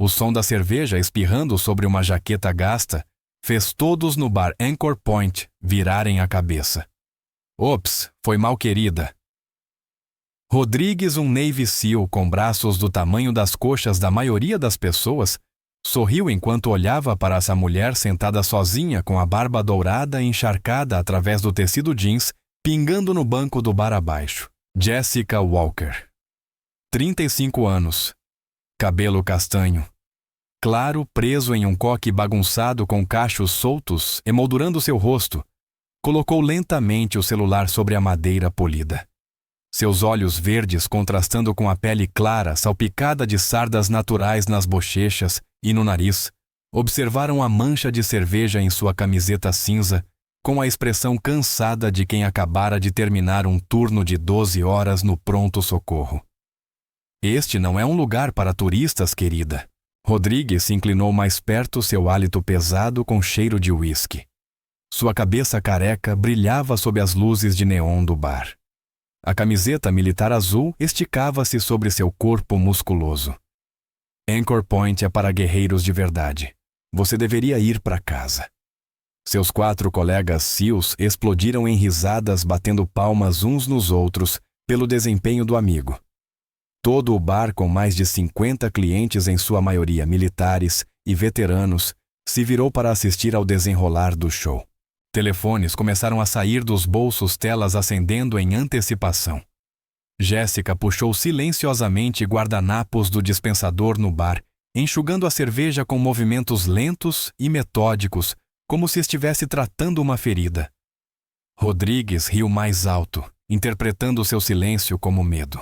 O som da cerveja espirrando sobre uma jaqueta gasta fez todos no bar Anchor Point virarem a cabeça. Ops, foi mal, querida. Rodrigues, um Navy SEAL com braços do tamanho das coxas da maioria das pessoas, sorriu enquanto olhava para essa mulher sentada sozinha com a barba dourada e encharcada através do tecido jeans, pingando no banco do bar abaixo. Jessica Walker. 35 anos. Cabelo castanho. Claro, preso em um coque bagunçado com cachos soltos, emoldurando seu rosto, colocou lentamente o celular sobre a madeira polida. Seus olhos verdes contrastando com a pele clara, salpicada de sardas naturais nas bochechas e no nariz, observaram a mancha de cerveja em sua camiseta cinza, com a expressão cansada de quem acabara de terminar um turno de 12 horas no pronto-socorro. Este não é um lugar para turistas, querida. Rodrigues se inclinou mais perto, seu hálito pesado com cheiro de uísque. Sua cabeça careca brilhava sob as luzes de neon do bar. A camiseta militar azul esticava-se sobre seu corpo musculoso. Anchor Point é para guerreiros de verdade. Você deveria ir para casa. Seus 4 colegas SEALs explodiram em risadas, batendo palmas uns nos outros pelo desempenho do amigo. Todo o bar, com mais de 50 clientes, em sua maioria militares e veteranos, se virou para assistir ao desenrolar do show. Telefones começaram a sair dos bolsos, telas acendendo em antecipação. Jéssica puxou silenciosamente guardanapos do dispensador no bar, enxugando a cerveja com movimentos lentos e metódicos, como se estivesse tratando uma ferida. Rodrigues riu mais alto, interpretando seu silêncio como medo.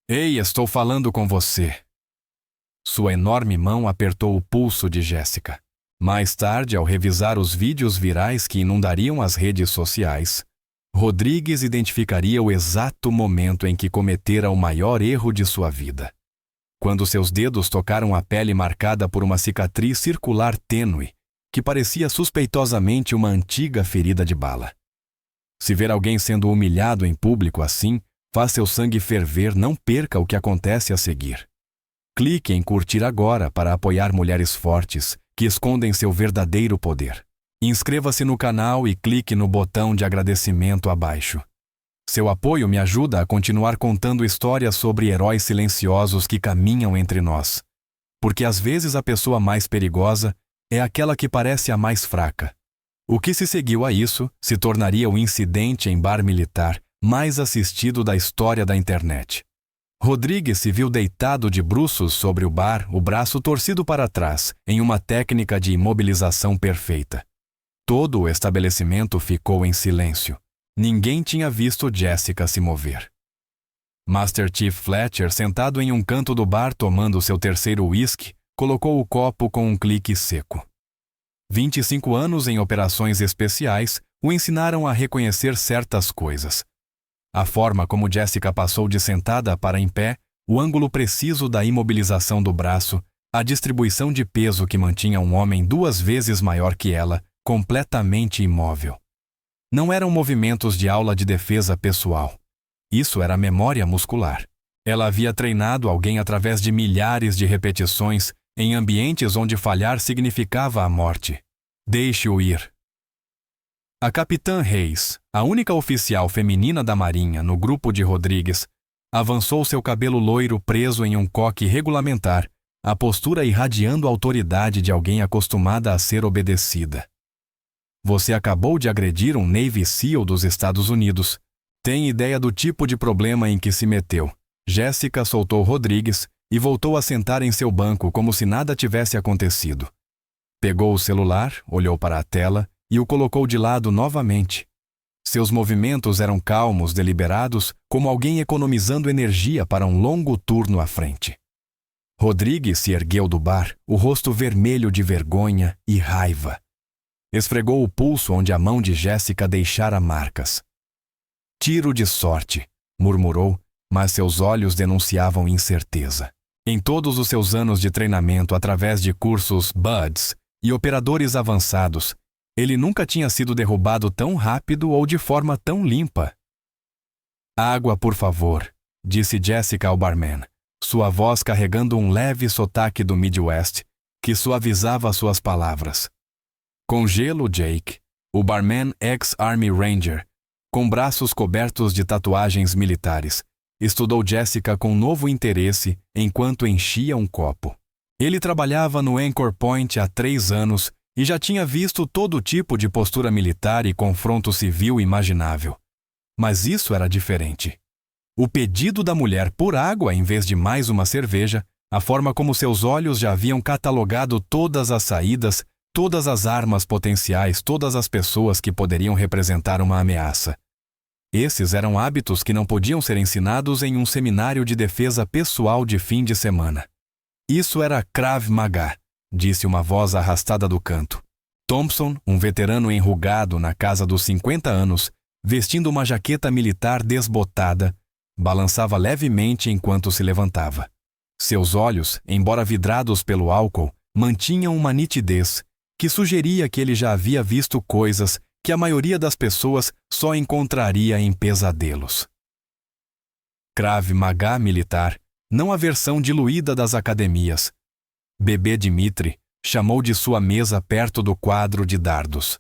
Ei, estou falando com você. Sua enorme mão apertou o pulso de Jéssica. Mais tarde, ao revisar os vídeos virais que inundariam as redes sociais, Rodrigues identificaria o exato momento em que cometera o maior erro de sua vida. Quando seus dedos tocaram a pele marcada por uma cicatriz circular tênue, que parecia suspeitosamente uma antiga ferida de bala. Se ver alguém sendo humilhado em público assim, faz seu sangue ferver, não perca o que acontece a seguir. Clique em curtir agora para apoiar mulheres fortes que escondem seu verdadeiro poder. Inscreva-se no canal e clique no botão de agradecimento abaixo. Seu apoio me ajuda a continuar contando histórias sobre heróis silenciosos que caminham entre nós. Porque às vezes a pessoa mais perigosa é aquela que parece a mais fraca. O que se seguiu a isso se tornaria o incidente em bar militar mais assistido da história da internet. Rodrigues se viu deitado de bruços sobre o bar, o braço torcido para trás, em uma técnica de imobilização perfeita. Todo o estabelecimento ficou em silêncio. Ninguém tinha visto Jessica se mover. Master Chief Fletcher, sentado em um canto do bar tomando seu terceiro uísque, colocou o copo com um clique seco. 25 anos em operações especiais o ensinaram a reconhecer certas coisas. A forma como Jessica passou de sentada para em pé, o ângulo preciso da imobilização do braço, a distribuição de peso que mantinha um homem 2 vezes maior que ela, completamente imóvel. Não eram movimentos de aula de defesa pessoal. Isso era memória muscular. Ela havia treinado alguém através de milhares de repetições em ambientes onde falhar significava a morte. Deixe-o ir. A capitã Reis, a única oficial feminina da Marinha no grupo de Rodrigues, avançou seu cabelo loiro preso em um coque regulamentar, a postura irradiando a autoridade de alguém acostumada a ser obedecida. Você acabou de agredir um Navy SEAL dos Estados Unidos. Tem ideia do tipo de problema em que se meteu. Jéssica soltou Rodrigues e voltou a sentar em seu banco como se nada tivesse acontecido. Pegou o celular, olhou para a tela e o colocou de lado novamente. Seus movimentos eram calmos, deliberados, como alguém economizando energia para um longo turno à frente. Rodrigues se ergueu do bar, o rosto vermelho de vergonha e raiva. Esfregou o pulso onde a mão de Jéssica deixara marcas. Tiro de sorte, murmurou, mas seus olhos denunciavam incerteza. Em todos os seus anos de treinamento através de cursos BUD/S e operadores avançados, ele nunca tinha sido derrubado tão rápido ou de forma tão limpa. Água, por favor, disse Jéssica ao barman, sua voz carregando um leve sotaque do Midwest que suavizava suas palavras. Com gelo, Jake, o barman ex-Army Ranger, com braços cobertos de tatuagens militares, estudou Jessica com novo interesse enquanto enchia um copo. Ele trabalhava no Anchor Point há 3 anos e já tinha visto todo tipo de postura militar e confronto civil imaginável. Mas isso era diferente. O pedido da mulher por água em vez de mais uma cerveja, a forma como seus olhos já haviam catalogado todas as saídas, todas as armas potenciais, todas as pessoas que poderiam representar uma ameaça. Esses eram hábitos que não podiam ser ensinados em um seminário de defesa pessoal de fim de semana. Isso era Krav Maga, disse uma voz arrastada do canto. Thompson, um veterano enrugado na casa dos 50 anos, vestindo uma jaqueta militar desbotada, balançava levemente enquanto se levantava. Seus olhos, embora vidrados pelo álcool, mantinham uma nitidez que sugeria que ele já havia visto coisas que a maioria das pessoas só encontraria em pesadelos. Krav Maga militar, não a versão diluída das academias. Bebê Dimitri chamou de sua mesa perto do quadro de dardos.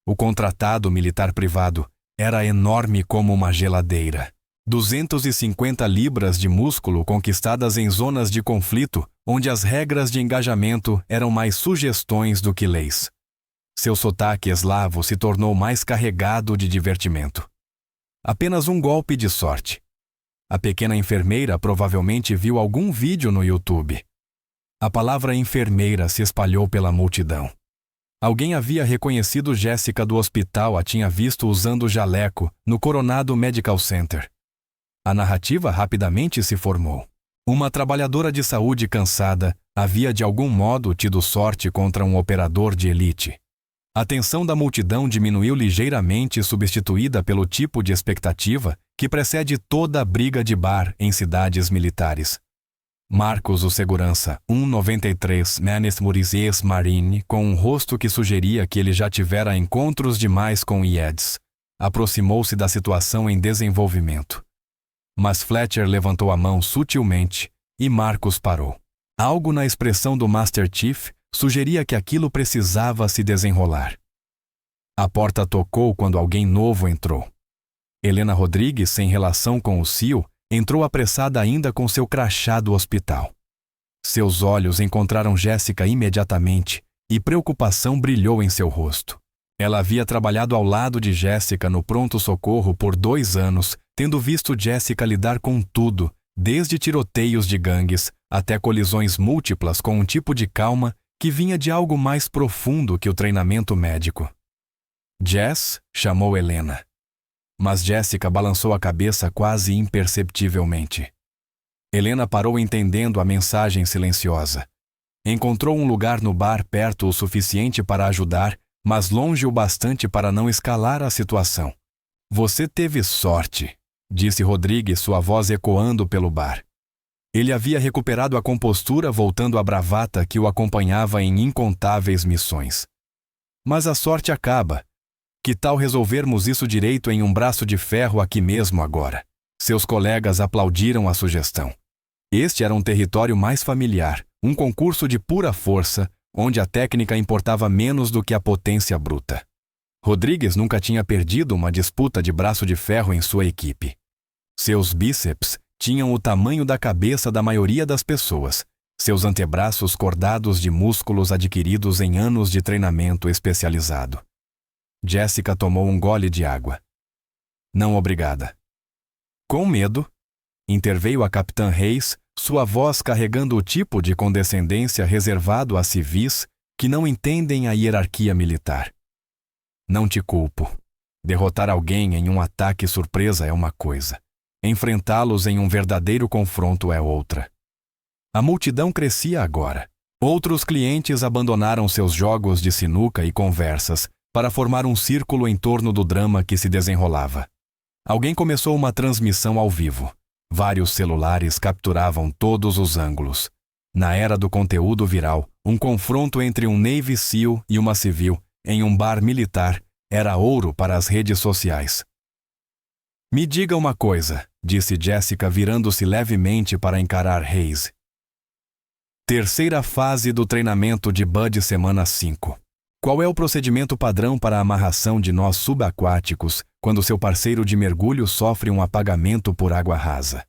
O contratado militar privado era enorme como uma geladeira. 250 libras de músculo conquistadas em zonas de conflito, onde as regras de engajamento eram mais sugestões do que leis. Seu sotaque eslavo se tornou mais carregado de divertimento. Apenas um golpe de sorte. A pequena enfermeira provavelmente viu algum vídeo no YouTube. A palavra enfermeira se espalhou pela multidão. Alguém havia reconhecido Jessica do hospital, a tinha visto usando jaleco no Coronado Medical Center. A narrativa rapidamente se formou. Uma trabalhadora de saúde cansada havia de algum modo tido sorte contra um operador de elite. A tensão da multidão diminuiu ligeiramente, substituída pelo tipo de expectativa que precede toda a briga de bar em cidades militares. Marcos, o segurança, 1,93, Manis Murizies Marine, com um rosto que sugeria que ele já tivera encontros demais com IEDs, aproximou-se da situação em desenvolvimento. Mas Fletcher levantou a mão sutilmente e Marcos parou. Algo na expressão do Master Chief sugeria que aquilo precisava se desenrolar. A porta tocou quando alguém novo entrou. Helena Rodrigues, sem relação com o CIO, entrou apressada ainda com seu crachá do hospital. Seus olhos encontraram Jessica imediatamente e preocupação brilhou em seu rosto. Ela havia trabalhado ao lado de Jessica no pronto-socorro por 2 anos, tendo visto Jessica lidar com tudo, desde tiroteios de gangues até colisões múltiplas, com um tipo de calma que vinha de algo mais profundo que o treinamento médico. Jess, chamou Helena. Mas Jessica balançou a cabeça quase imperceptivelmente. Helena parou entendendo a mensagem silenciosa. Encontrou um lugar no bar perto o suficiente para ajudar, mas longe o bastante para não escalar a situação. Você teve sorte, disse Rodrigues, sua voz ecoando pelo bar. Ele havia recuperado a compostura, voltando à bravata que o acompanhava em incontáveis missões. Mas a sorte acaba. Que tal resolvermos isso direito em um braço de ferro aqui mesmo agora? Seus colegas aplaudiram a sugestão. Este era um território mais familiar, um concurso de pura força, onde a técnica importava menos do que a potência bruta. Rodrigues nunca tinha perdido uma disputa de braço de ferro em sua equipe. Seus bíceps tinham o tamanho da cabeça da maioria das pessoas, seus antebraços cordados de músculos adquiridos em anos de treinamento especializado. Jessica tomou um gole de água. Não, obrigada. Com medo, interveio a capitã Reis, sua voz carregando o tipo de condescendência reservado a civis que não entendem a hierarquia militar. Não te culpo. Derrotar alguém em um ataque surpresa é uma coisa. Enfrentá-los em um verdadeiro confronto é outra. A multidão crescia agora. Outros clientes abandonaram seus jogos de sinuca e conversas para formar um círculo em torno do drama que se desenrolava. Alguém começou uma transmissão ao vivo. Vários celulares capturavam todos os ângulos. Na era do conteúdo viral, um confronto entre um Navy SEAL e uma civil, em um bar militar, era ouro para as redes sociais. Me diga uma coisa, disse Jessica virando-se levemente para encarar Hayes. Terceira fase do treinamento de Bud semana 5. Qual é o procedimento padrão para a amarração de nós subaquáticos quando seu parceiro de mergulho sofre um apagamento por água rasa?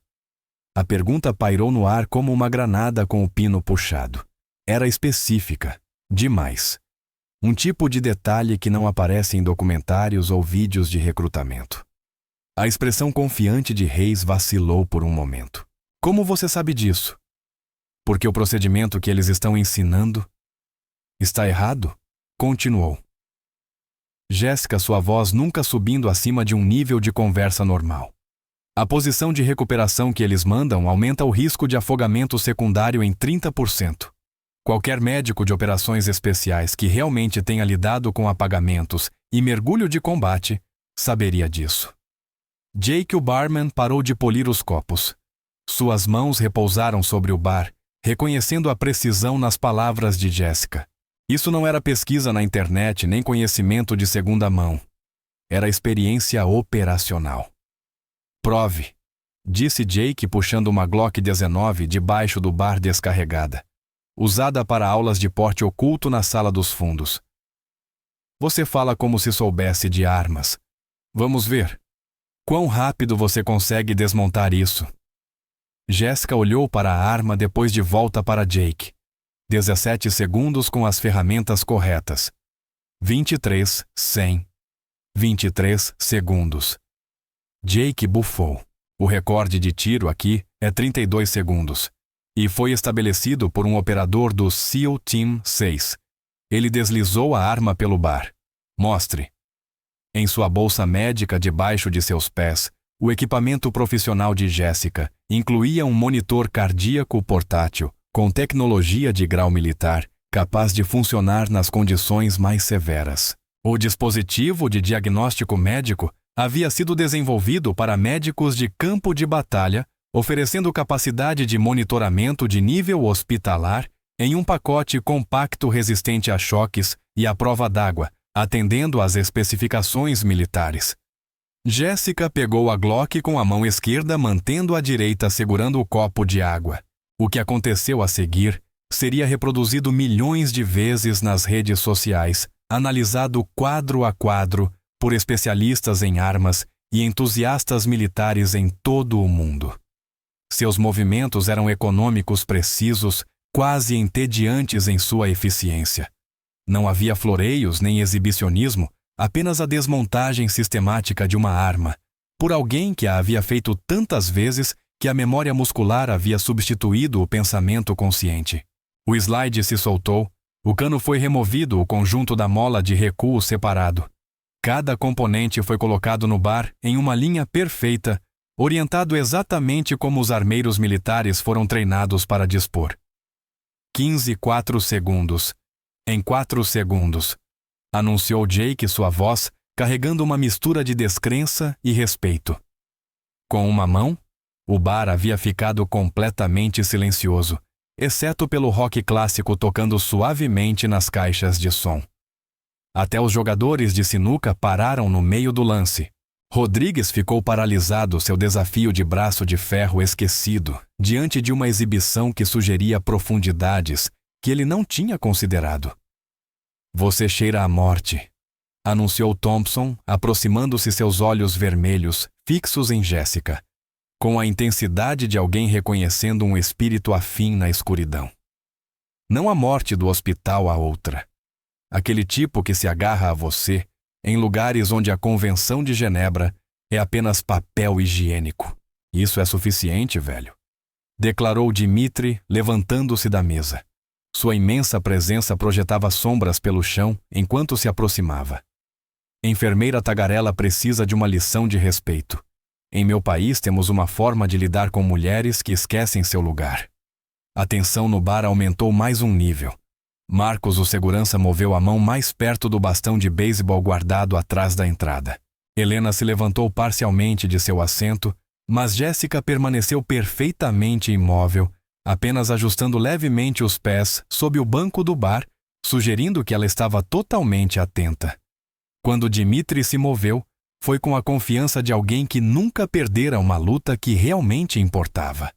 A pergunta pairou no ar como uma granada com o pino puxado. Era específica, demais. Um tipo de detalhe que não aparece em documentários ou vídeos de recrutamento. A expressão confiante de Hayes vacilou por um momento. Como você sabe disso? Porque o procedimento que eles estão ensinando está errado? Continuou. Jessica, sua voz nunca subindo acima de um nível de conversa normal. A posição de recuperação que eles mandam aumenta o risco de afogamento secundário em 30%. Qualquer médico de operações especiais que realmente tenha lidado com apagamentos e mergulho de combate saberia disso. Jake, o barman, parou de polir os copos. Suas mãos repousaram sobre o bar, reconhecendo a precisão nas palavras de Jessica. Isso não era pesquisa na internet nem conhecimento de segunda mão. Era experiência operacional. Prove, disse Jake puxando uma Glock 19 debaixo do bar descarregada, usada para aulas de porte oculto na sala dos fundos. Você fala como se soubesse de armas. Vamos ver. Quão rápido você consegue desmontar isso? Jessica olhou para a arma depois de volta para Jake. 17 segundos com as ferramentas corretas. 23, 100. 23 segundos. Jake bufou. O recorde de tiro aqui é 32 segundos. E foi estabelecido por um operador do SEAL Team 6. Ele deslizou a arma pelo bar. Mostre. Em sua bolsa médica debaixo de seus pés, o equipamento profissional de Jessica incluía um monitor cardíaco portátil com tecnologia de grau militar, capaz de funcionar nas condições mais severas. O dispositivo de diagnóstico médico havia sido desenvolvido para médicos de campo de batalha, oferecendo capacidade de monitoramento de nível hospitalar em um pacote compacto resistente a choques e à prova d'água, atendendo às especificações militares. Jessica pegou a Glock com a mão esquerda, mantendo a direita segurando o copo de água. O que aconteceu a seguir seria reproduzido milhões de vezes nas redes sociais, analisado quadro a quadro por especialistas em armas e entusiastas militares em todo o mundo. Seus movimentos eram econômicos precisos, quase entediantes em sua eficiência. Não havia floreios nem exibicionismo, apenas a desmontagem sistemática de uma arma, por alguém que a havia feito tantas vezes que a memória muscular havia substituído o pensamento consciente. O slide se soltou, o cano foi removido, o conjunto da mola de recuo separado. Cada componente foi colocado no bar em uma linha perfeita, orientado exatamente como os armeiros militares foram treinados para dispor. 4 segundos. Em 4 segundos, anunciou Jake, sua voz, carregando uma mistura de descrença e respeito. Com uma mão, o bar havia ficado completamente silencioso, exceto pelo rock clássico tocando suavemente nas caixas de som. Até os jogadores de sinuca pararam no meio do lance. Rodrigues ficou paralisado, seu desafio de braço de ferro esquecido, diante de uma exibição que sugeria profundidades que ele não tinha considerado. Você cheira a morte, anunciou Thompson, aproximando-se, seus olhos vermelhos, fixos em Jessica, com a intensidade de alguém reconhecendo um espírito afim na escuridão. Não a morte do hospital, a outra. Aquele tipo que se agarra a você em lugares onde a Convenção de Genebra é apenas papel higiênico. Isso é suficiente, velho, declarou Dimitri, levantando-se da mesa. Sua imensa presença projetava sombras pelo chão enquanto se aproximava. Enfermeira tagarela precisa de uma lição de respeito. Em meu país temos uma forma de lidar com mulheres que esquecem seu lugar. A tensão no bar aumentou mais um nível. Marcos, o segurança, moveu a mão mais perto do bastão de beisebol guardado atrás da entrada. Helena se levantou parcialmente de seu assento, mas Jessica permaneceu perfeitamente imóvel, apenas ajustando levemente os pés sob o banco do bar, sugerindo que ela estava totalmente atenta. Quando Dimitri se moveu, Foi com a confiança de alguém que nunca perdera uma luta que realmente importava.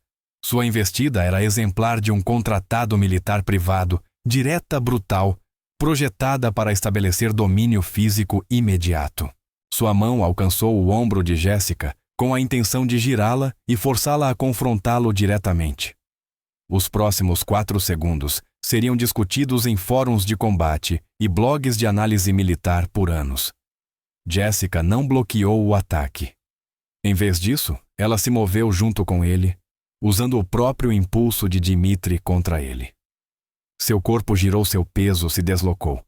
Sua investida era exemplar de um contratado militar privado, direta, brutal, projetada para estabelecer domínio físico imediato. Sua mão alcançou o ombro de Jéssica com a intenção de girá-la e forçá-la a confrontá-lo diretamente. Os próximos 4 segundos seriam discutidos em fóruns de combate e blogs de análise militar por anos. Jéssica não bloqueou o ataque. Em vez disso, ela se moveu junto com ele, usando o próprio impulso de Dmitri contra ele. Seu corpo girou, seu peso se deslocou,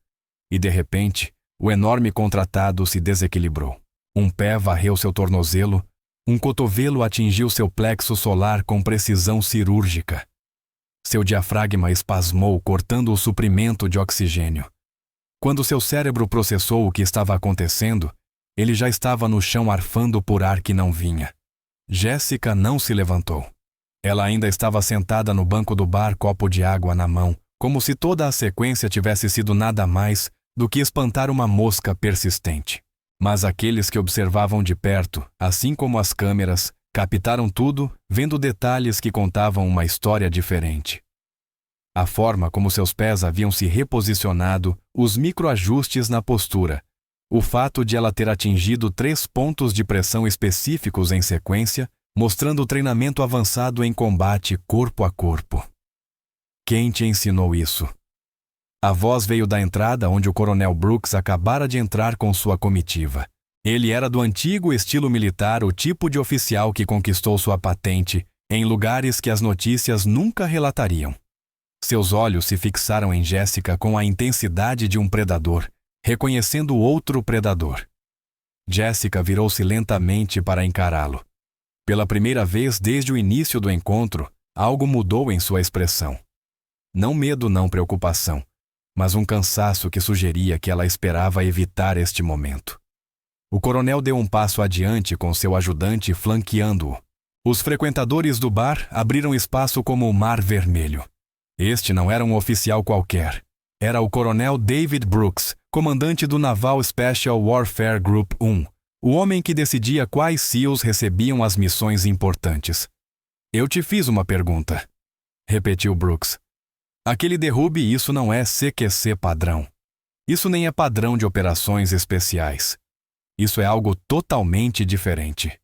e de repente, o enorme contratado se desequilibrou. Um pé varreu seu tornozelo, um cotovelo atingiu seu plexo solar com precisão cirúrgica. Seu diafragma espasmou, cortando o suprimento de oxigênio. Quando seu cérebro processou o que estava acontecendo, ele já estava no chão arfando por ar que não vinha. Jéssica não se levantou. Ela ainda estava sentada no banco do bar, copo de água na mão, como se toda a sequência tivesse sido nada mais do que espantar uma mosca persistente. Mas aqueles que observavam de perto, assim como as câmeras, captaram tudo, vendo detalhes que contavam uma história diferente. A forma como seus pés haviam se reposicionado, os microajustes na postura, o fato de ela ter atingido 3 pontos de pressão específicos em sequência, mostrando o treinamento avançado em combate corpo a corpo. Quem te ensinou isso? A voz veio da entrada onde o coronel Brooks acabara de entrar com sua comitiva. Ele era do antigo estilo militar, o tipo de oficial que conquistou sua patente em lugares que as notícias nunca relatariam. Seus olhos se fixaram em Jéssica com a intensidade de um predador, reconhecendo outro predador. Jéssica virou-se lentamente para encará-lo. Pela primeira vez desde o início do encontro, algo mudou em sua expressão. Não medo, não preocupação, mas um cansaço que sugeria que ela esperava evitar este momento. O coronel deu um passo adiante com seu ajudante flanqueando-o. Os frequentadores do bar abriram espaço como o Mar Vermelho. Este não era um oficial qualquer. Era o coronel David Brooks, comandante do Naval Special Warfare Group 1, o homem que decidia quais SEALs recebiam as missões importantes. Eu te fiz uma pergunta, repetiu Brooks. Aquele derrube, isso não é CQC padrão. Isso nem é padrão de operações especiais. Isso é algo totalmente diferente.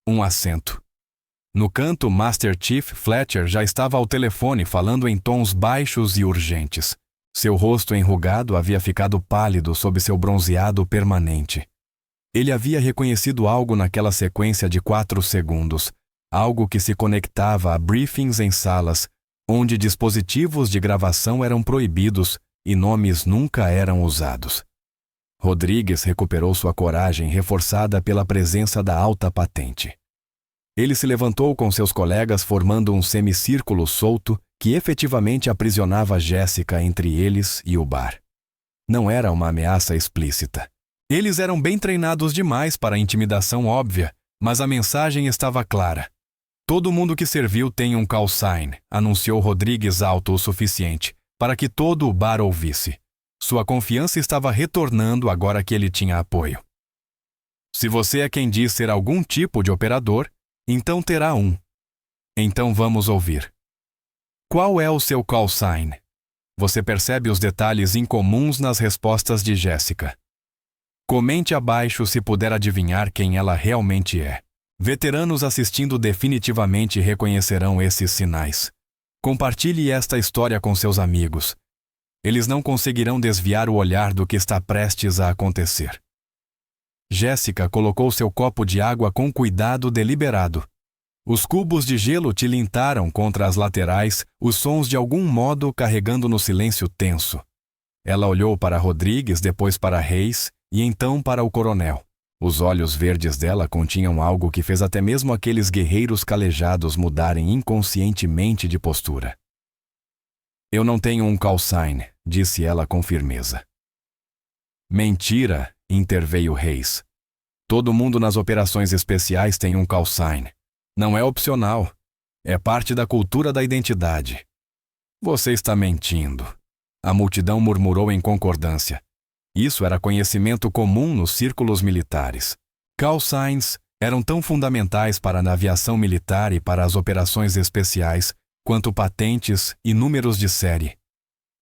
Um assento. No canto, Master Chief Fletcher já estava ao telefone falando em tons baixos e urgentes. Seu rosto enrugado havia ficado pálido sob seu bronzeado permanente. Ele havia reconhecido algo naquela sequência de 4 segundos, algo que se conectava a briefings em salas, onde dispositivos de gravação eram proibidos e nomes nunca eram usados. Rodrigues recuperou sua coragem, reforçada pela presença da alta patente. Ele se levantou com seus colegas, formando um semicírculo solto que efetivamente aprisionava Jéssica entre eles e o bar. Não era uma ameaça explícita. Eles eram bem treinados demais para a intimidação óbvia, mas a mensagem estava clara. Todo mundo que serviu tem um call sign, anunciou Rodrigues alto o suficiente para que todo o bar ouvisse. Sua confiança estava retornando agora que ele tinha apoio. Se você é quem diz ser algum tipo de operador, então terá um. Então vamos ouvir. Qual é o seu call sign? Você percebe os detalhes incomuns nas respostas de Jéssica. Comente abaixo se puder adivinhar quem ela realmente é. Veteranos assistindo definitivamente reconhecerão esses sinais. Compartilhe esta história com seus amigos. Eles não conseguirão desviar o olhar do que está prestes a acontecer. Jéssica colocou seu copo de água com cuidado deliberado. Os cubos de gelo tilintaram contra as laterais, os sons de algum modo carregando no silêncio tenso. Ela olhou para Rodrigues, depois para Reis e então para o coronel. Os olhos verdes dela continham algo que fez até mesmo aqueles guerreiros calejados mudarem inconscientemente de postura. Eu não tenho um call sign, disse ela com firmeza. Mentira, interveio Reis. Todo mundo nas operações especiais tem um call sign. Não é opcional. É parte da cultura da identidade. Você está mentindo. A multidão murmurou em concordância. Isso era conhecimento comum nos círculos militares. Call signs eram tão fundamentais para a aviação militar e para as operações especiais quanto patentes e números de série.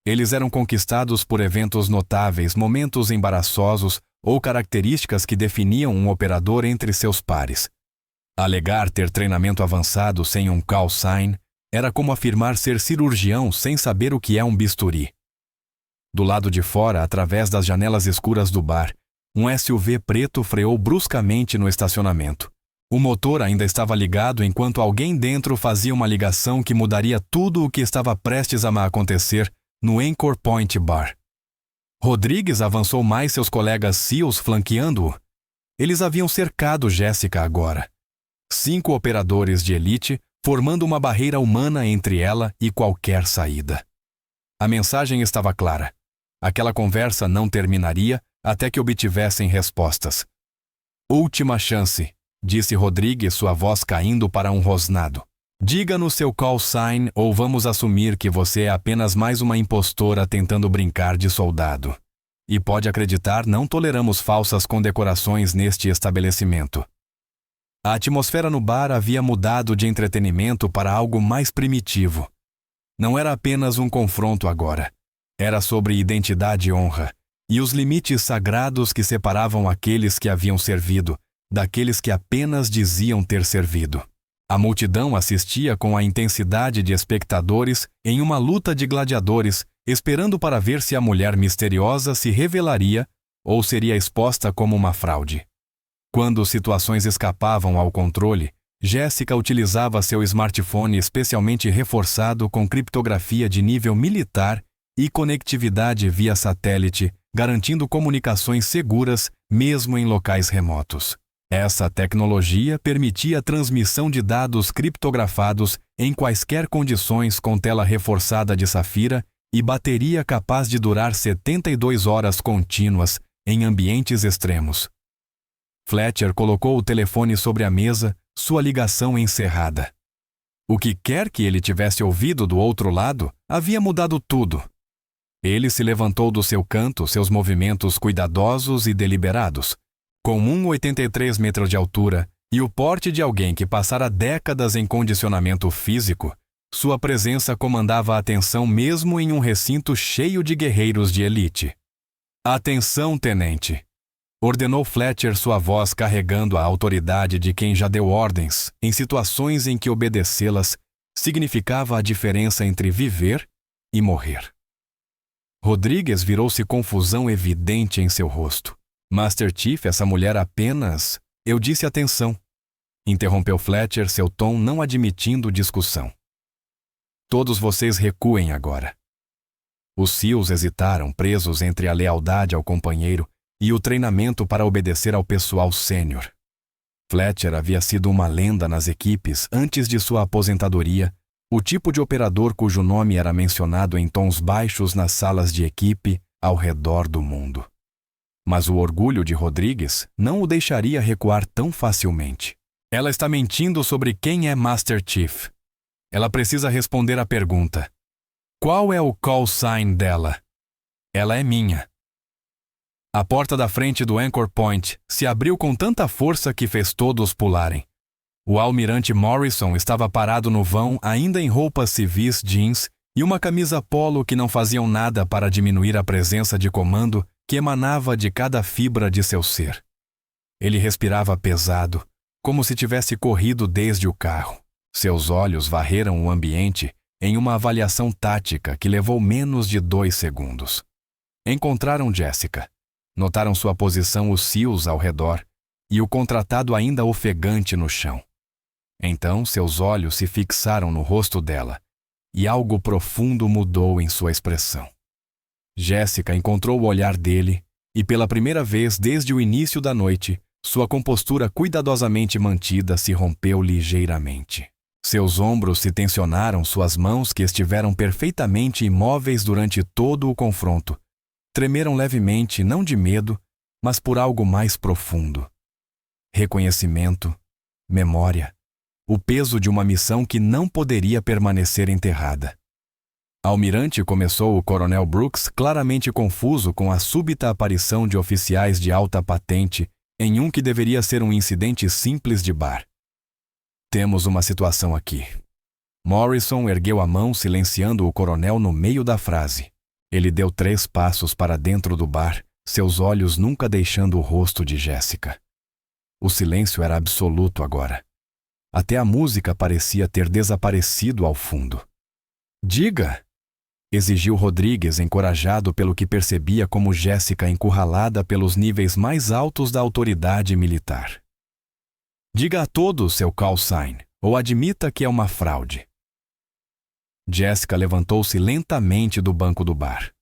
Eles eram conquistados por eventos notáveis, momentos embaraçosos ou características que definiam um operador entre seus pares. Alegar ter treinamento avançado sem um call sign era como afirmar ser cirurgião sem saber o que é um bisturi. Do lado de fora, através das janelas escuras do bar, um SUV preto freou bruscamente no estacionamento. O motor ainda estava ligado enquanto alguém dentro fazia uma ligação que mudaria tudo o que estava prestes a acontecer no Anchor Point Bar. Rodrigues avançou mais seus colegas SEALs flanqueando-o. Eles haviam cercado Jéssica agora. 5 operadores de elite formando uma barreira humana entre ela e qualquer saída. A mensagem estava clara. Aquela conversa não terminaria até que obtivessem respostas. Última chance, disse Rodrigues, sua voz caindo para um rosnado. Diga-nos seu call sign ou vamos assumir que você é apenas mais uma impostora tentando brincar de soldado. E pode acreditar, não toleramos falsas condecorações neste estabelecimento. A atmosfera no bar havia mudado de entretenimento para algo mais primitivo. Não era apenas um confronto agora. Era sobre identidade e honra, e os limites sagrados que separavam aqueles que haviam servido daqueles que apenas diziam ter servido. A multidão assistia com a intensidade de espectadores em uma luta de gladiadores, esperando para ver se a mulher misteriosa se revelaria ou seria exposta como uma fraude. Quando situações escapavam ao controle, Jéssica utilizava seu smartphone especialmente reforçado com criptografia de nível militar e conectividade via satélite, garantindo comunicações seguras mesmo em locais remotos. Essa tecnologia permitia a transmissão de dados criptografados em quaisquer condições com tela reforçada de safira e bateria capaz de durar 72 horas contínuas em ambientes extremos. Fletcher colocou o telefone sobre a mesa, sua ligação encerrada. O que quer que ele tivesse ouvido do outro lado havia mudado tudo. Ele se levantou do seu canto, seus movimentos cuidadosos e deliberados. Com 1,83 metros de altura e o porte de alguém que passara décadas em condicionamento físico, sua presença comandava a atenção mesmo em um recinto cheio de guerreiros de elite. Atenção, tenente! Ordenou Fletcher, sua voz carregando a autoridade de quem já deu ordens em situações em que obedecê-las significava a diferença entre viver e morrer. Rodrigues virou-se confusão evidente em seu rosto. Master Chief, essa mulher apenas... Eu disse atenção. Interrompeu Fletcher, seu tom não admitindo discussão. Todos vocês recuem agora. Os SEALs hesitaram, presos entre a lealdade ao companheiro e o treinamento para obedecer ao pessoal sênior. Fletcher havia sido uma lenda nas equipes antes de sua aposentadoria, o tipo de operador cujo nome era mencionado em tons baixos nas salas de equipe ao redor do mundo. Mas o orgulho de Rodrigues não o deixaria recuar tão facilmente. Ela está mentindo sobre quem é Master Chief. Ela precisa responder à pergunta. Qual é o call sign dela? Ela é minha. A porta da frente do Anchor Point se abriu com tanta força que fez todos pularem. O almirante Morrison estava parado no vão, ainda em roupas civis jeans e uma camisa polo que não faziam nada para diminuir a presença de comando que emanava de cada fibra de seu ser. Ele respirava pesado, como se tivesse corrido desde o carro. Seus olhos varreram o ambiente em uma avaliação tática que levou menos de 2 segundos. Encontraram Jéssica. Notaram sua posição os SEALs ao redor e o contratado ainda ofegante no chão. Então seus olhos se fixaram no rosto dela e algo profundo mudou em sua expressão. Jéssica encontrou o olhar dele e, pela primeira vez desde o início da noite, sua compostura cuidadosamente mantida se rompeu ligeiramente. Seus ombros se tensionaram, suas mãos, que estiveram perfeitamente imóveis durante todo o confronto, tremeram levemente, não de medo, mas por algo mais profundo. Reconhecimento, memória, o peso de uma missão que não poderia permanecer enterrada. Almirante, começou o Coronel Brooks, claramente confuso com a súbita aparição de oficiais de alta patente em um que deveria ser um incidente simples de bar. Temos uma situação aqui. Morrison ergueu a mão, silenciando o coronel no meio da frase. Ele deu 3 passos para dentro do bar, seus olhos nunca deixando o rosto de Jessica. O silêncio era absoluto agora. Até a música parecia ter desaparecido ao fundo. Diga! Exigiu Rodrigues, encorajado pelo que percebia como Jessica encurralada pelos níveis mais altos da autoridade militar. Diga a todos seu call sign, ou admita que é uma fraude. Jessica levantou-se lentamente do banco do bar.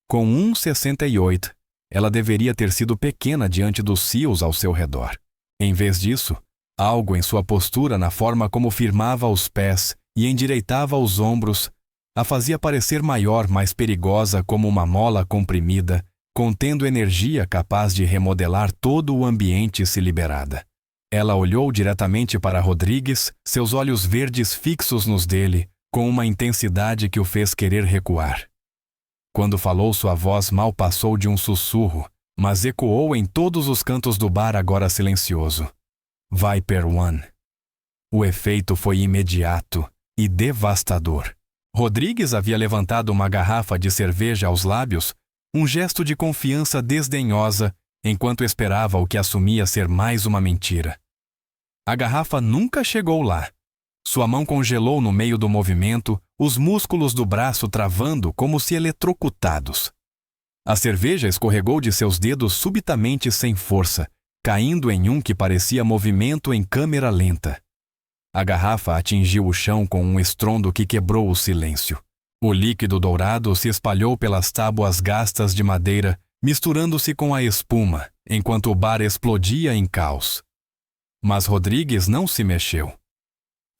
Com 1,68, ela deveria ter sido pequena diante dos seals ao seu redor. Em vez disso, algo em sua postura, na forma como firmava os pés e endireitava os ombros, a fazia parecer maior, mais perigosa, como uma mola comprimida, contendo energia capaz de remodelar todo o ambiente se liberada. Ela olhou diretamente para Rodrigues, seus olhos verdes fixos nos dele, com uma intensidade que o fez querer recuar. Quando falou, sua voz mal passou de um sussurro, mas ecoou em todos os cantos do bar agora silencioso. Viper One. O efeito foi imediato e devastador. Rodrigues havia levantado uma garrafa de cerveja aos lábios, um gesto de confiança desdenhosa, enquanto esperava o que assumia ser mais uma mentira. A garrafa nunca chegou lá. Sua mão congelou no meio do movimento, os músculos do braço travando como se eletrocutados. A cerveja escorregou de seus dedos subitamente sem força, caindo em um que parecia movimento em câmera lenta. A garrafa atingiu o chão com um estrondo que quebrou o silêncio. O líquido dourado se espalhou pelas tábuas gastas de madeira, misturando-se com a espuma, enquanto o bar explodia em caos. Mas Rodrigues não se mexeu.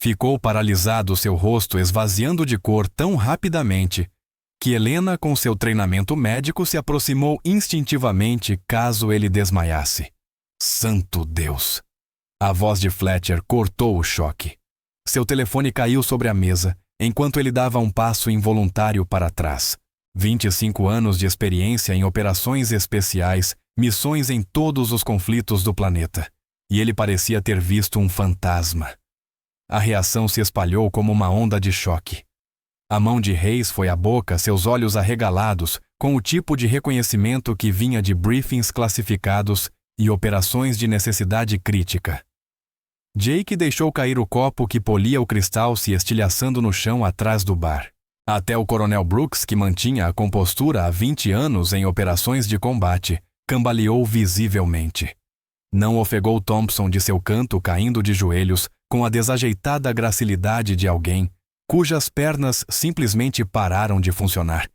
Ficou paralisado, seu rosto esvaziando de cor tão rapidamente que Helena, com seu treinamento médico, se aproximou instintivamente caso ele desmaiasse. Santo Deus! A voz de Fletcher cortou o choque. Seu telefone caiu sobre a mesa, enquanto ele dava um passo involuntário para trás. 25 anos de experiência em operações especiais, missões em todos os conflitos do planeta. E ele parecia ter visto um fantasma. A reação se espalhou como uma onda de choque. A mão de Reis foi à boca, seus olhos arregalados, com o tipo de reconhecimento que vinha de briefings classificados e operações de necessidade crítica. Jake deixou cair o copo que polia o cristal, se estilhaçando no chão atrás do bar. Até o coronel Brooks, que mantinha a compostura há 20 anos em operações de combate, cambaleou visivelmente. Não ofegou Thompson de seu canto, caindo de joelhos, com a desajeitada gracilidade de alguém cujas pernas simplesmente pararam de funcionar.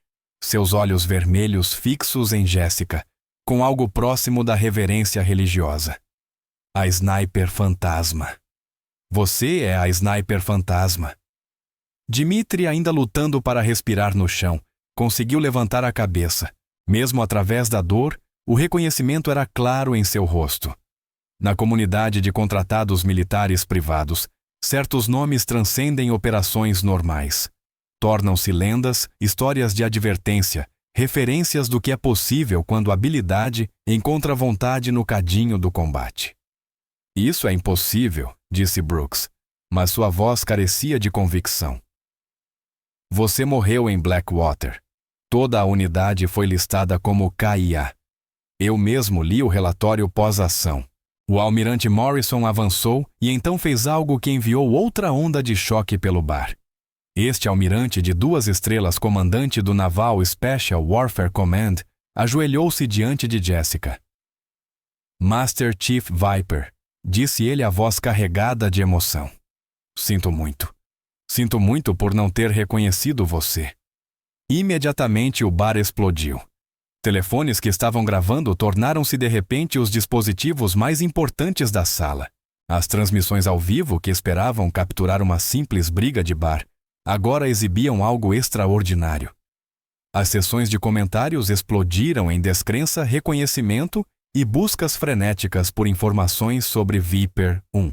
Seus olhos vermelhos fixos em Jessica, com algo próximo da reverência religiosa. A Sniper Fantasma. Você é a Sniper Fantasma. Dmitri, ainda lutando para respirar no chão, conseguiu levantar a cabeça. Mesmo através da dor, o reconhecimento era claro em seu rosto. Na comunidade de contratados militares privados, certos nomes transcendem operações normais. Tornam-se lendas, histórias de advertência, referências do que é possível quando a habilidade encontra vontade no cadinho do combate. Isso é impossível, disse Brooks, mas sua voz carecia de convicção. Você morreu em Blackwater. Toda a unidade foi listada como KIA. Eu mesmo li o relatório pós-ação. O almirante Morrison avançou e então fez algo que enviou outra onda de choque pelo bar. Este almirante de 2 estrelas, comandante do Naval Special Warfare Command, ajoelhou-se diante de Jessica. Master Chief Viper, disse ele, a voz carregada de emoção. Sinto muito. Sinto muito por não ter reconhecido você. Imediatamente o bar explodiu. Telefones que estavam gravando tornaram-se de repente os dispositivos mais importantes da sala. As transmissões ao vivo, que esperavam capturar uma simples briga de bar, agora exibiam algo extraordinário. As sessões de comentários explodiram em descrença, reconhecimento e buscas frenéticas por informações sobre Viper 1.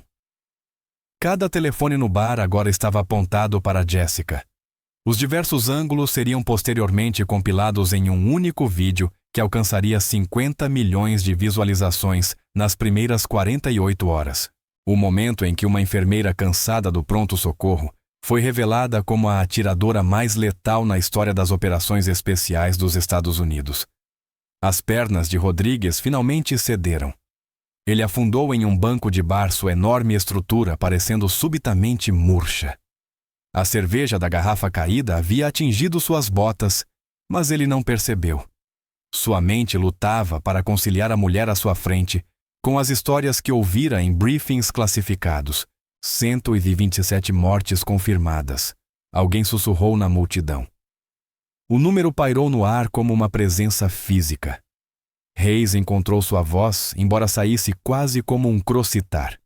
Cada telefone no bar agora estava apontado para Jessica. Os diversos ângulos seriam posteriormente compilados em um único vídeo que alcançaria 50 milhões de visualizações nas primeiras 48 horas, o momento em que uma enfermeira cansada do pronto-socorro foi revelada como a atiradora mais letal na história das operações especiais dos Estados Unidos. As pernas de Rodrigues finalmente cederam. Ele afundou em um banco de bar, sua enorme estrutura parecendo subitamente murcha. A cerveja da garrafa caída havia atingido suas botas, mas ele não percebeu. Sua mente lutava para conciliar a mulher à sua frente com as histórias que ouvira em briefings classificados. 127 mortes confirmadas. Alguém sussurrou na multidão. O número pairou no ar como uma presença física. Reis encontrou sua voz, embora saísse quase como um crocitar.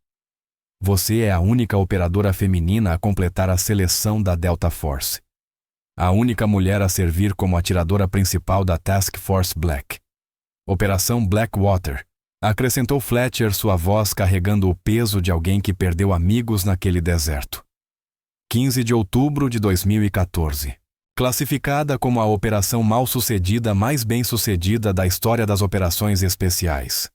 Você é a única operadora feminina a completar a seleção da Delta Force. A única mulher a servir como atiradora principal da Task Force Black. Operação Blackwater, acrescentou Fletcher, sua voz carregando o peso de alguém que perdeu amigos naquele deserto. 15 de outubro de 2014. Classificada como a operação mal-sucedida mais bem-sucedida da história das operações especiais.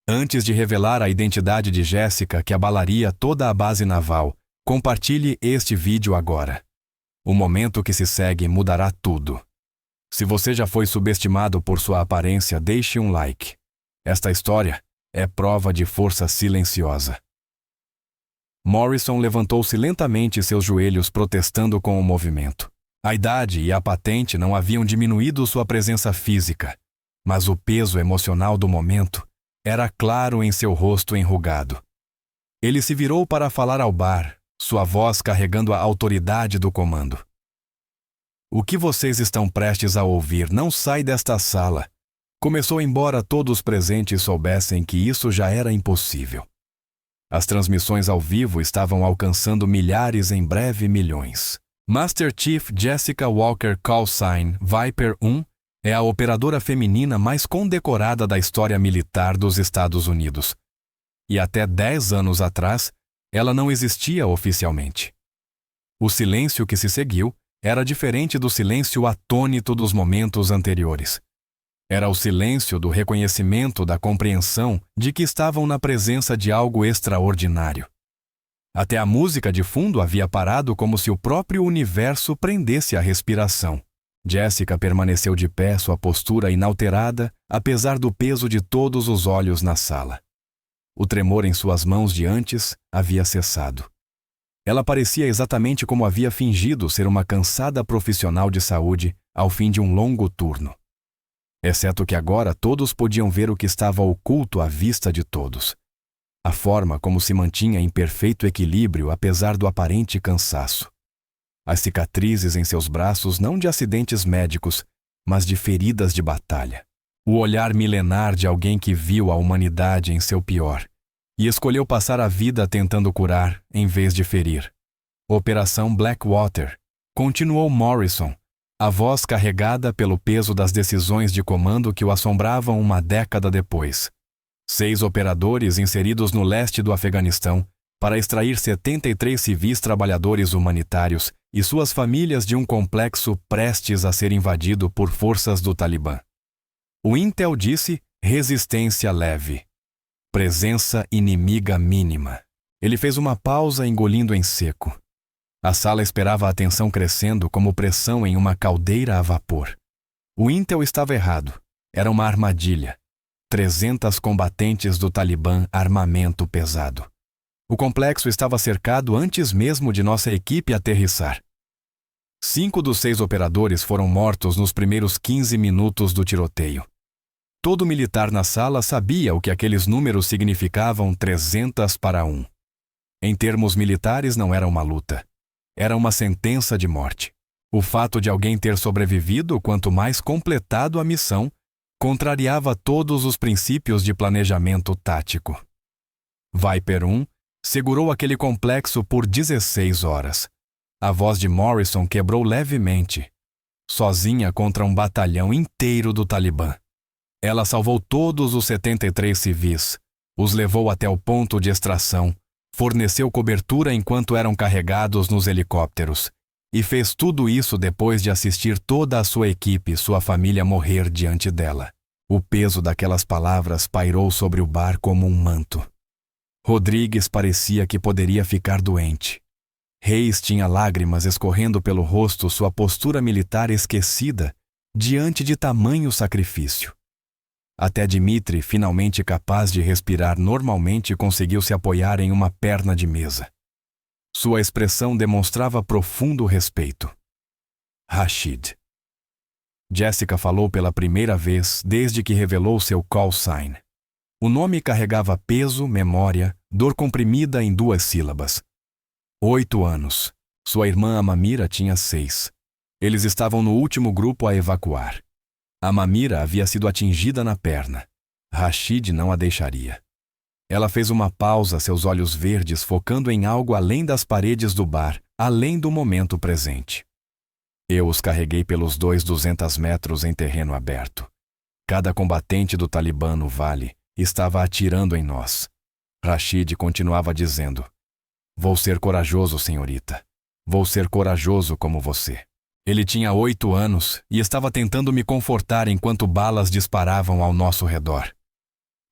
Antes de revelar a identidade de Jessica que abalaria toda a base naval, compartilhe este vídeo agora. O momento que se segue mudará tudo. Se você já foi subestimado por sua aparência, deixe um like. Esta história é prova de força silenciosa. Morrison levantou-se lentamente, seus joelhos protestando com o movimento. A idade e a patente não haviam diminuído sua presença física, mas o peso emocional do momento era claro em seu rosto enrugado. Ele se virou para falar ao bar, sua voz carregando a autoridade do comando. O que vocês estão prestes a ouvir não sai desta sala. Começou embora todos os presentes soubessem que isso já era impossível. As transmissões ao vivo estavam alcançando milhares, em breve milhões. Master Chief Jessica Walker Callsign Viper 1 é a operadora feminina mais condecorada da história militar dos Estados Unidos. E até 10 anos atrás, ela não existia oficialmente. O silêncio que se seguiu era diferente do silêncio atônito dos momentos anteriores. Era o silêncio do reconhecimento, da compreensão de que estavam na presença de algo extraordinário. Até a música de fundo havia parado, como se o próprio universo prendesse a respiração. Jessica permaneceu de pé, sua postura inalterada, apesar do peso de todos os olhos na sala. O tremor em suas mãos de antes havia cessado. Ela parecia exatamente como havia fingido ser uma cansada profissional de saúde ao fim de um longo turno. Exceto que agora todos podiam ver o que estava oculto à vista de todos. A forma como se mantinha em perfeito equilíbrio apesar do aparente cansaço. As cicatrizes em seus braços não de acidentes médicos, mas de feridas de batalha. O olhar milenar de alguém que viu a humanidade em seu pior e escolheu passar a vida tentando curar em vez de ferir. Operação Blackwater, continuou Morrison, a voz carregada pelo peso das decisões de comando que o assombravam uma década depois. 6 operadores inseridos no leste do Afeganistão para extrair 73 civis trabalhadores humanitários e suas famílias de um complexo prestes a ser invadido por forças do Talibã. O Intel disse resistência leve. Presença inimiga mínima. Ele fez uma pausa, engolindo em seco. A sala esperava a tensão crescendo como pressão em uma caldeira a vapor. O Intel estava errado. Era uma armadilha. 300 combatentes do Talibã, armamento pesado. O complexo estava cercado antes mesmo de nossa equipe aterrissar. 5 dos 6 operadores foram mortos nos primeiros 15 minutos do tiroteio. Todo militar na sala sabia o que aqueles números significavam 300 para 1. Em termos militares, não era uma luta. Era uma sentença de morte. O fato de alguém ter sobrevivido, quanto mais completado a missão, contrariava todos os princípios de planejamento tático. Viper 1 segurou aquele complexo por 16 horas. A voz de Morrison quebrou levemente. Sozinha contra um batalhão inteiro do Talibã. Ela salvou todos os 73 civis, os levou até o ponto de extração, forneceu cobertura enquanto eram carregados nos helicópteros, e fez tudo isso depois de assistir toda a sua equipe e sua família morrer diante dela. O peso daquelas palavras pairou sobre o bar como um manto. Rodrigues parecia que poderia ficar doente. Reis tinha lágrimas escorrendo pelo rosto, sua postura militar esquecida diante de tamanho sacrifício. Até Dmitri, finalmente capaz de respirar normalmente, conseguiu se apoiar em uma perna de mesa. Sua expressão demonstrava profundo respeito. Rashid. Jessica falou pela primeira vez desde que revelou seu call sign. O nome carregava peso, memória, dor comprimida em 2 sílabas. 8 anos. Sua irmã Amamira tinha 6. Eles estavam no último grupo a evacuar. Amamira havia sido atingida na perna. Rashid não a deixaria. Ela fez uma pausa, seus olhos verdes focando em algo além das paredes do bar, além do momento presente. Eu os carreguei pelos 200 metros em terreno aberto. Cada combatente do Talibã no vale estava atirando em nós. Rashid continuava dizendo: "Vou ser corajoso, senhorita. Vou ser corajoso como você." Ele tinha 8 anos e estava tentando me confortar enquanto balas disparavam ao nosso redor.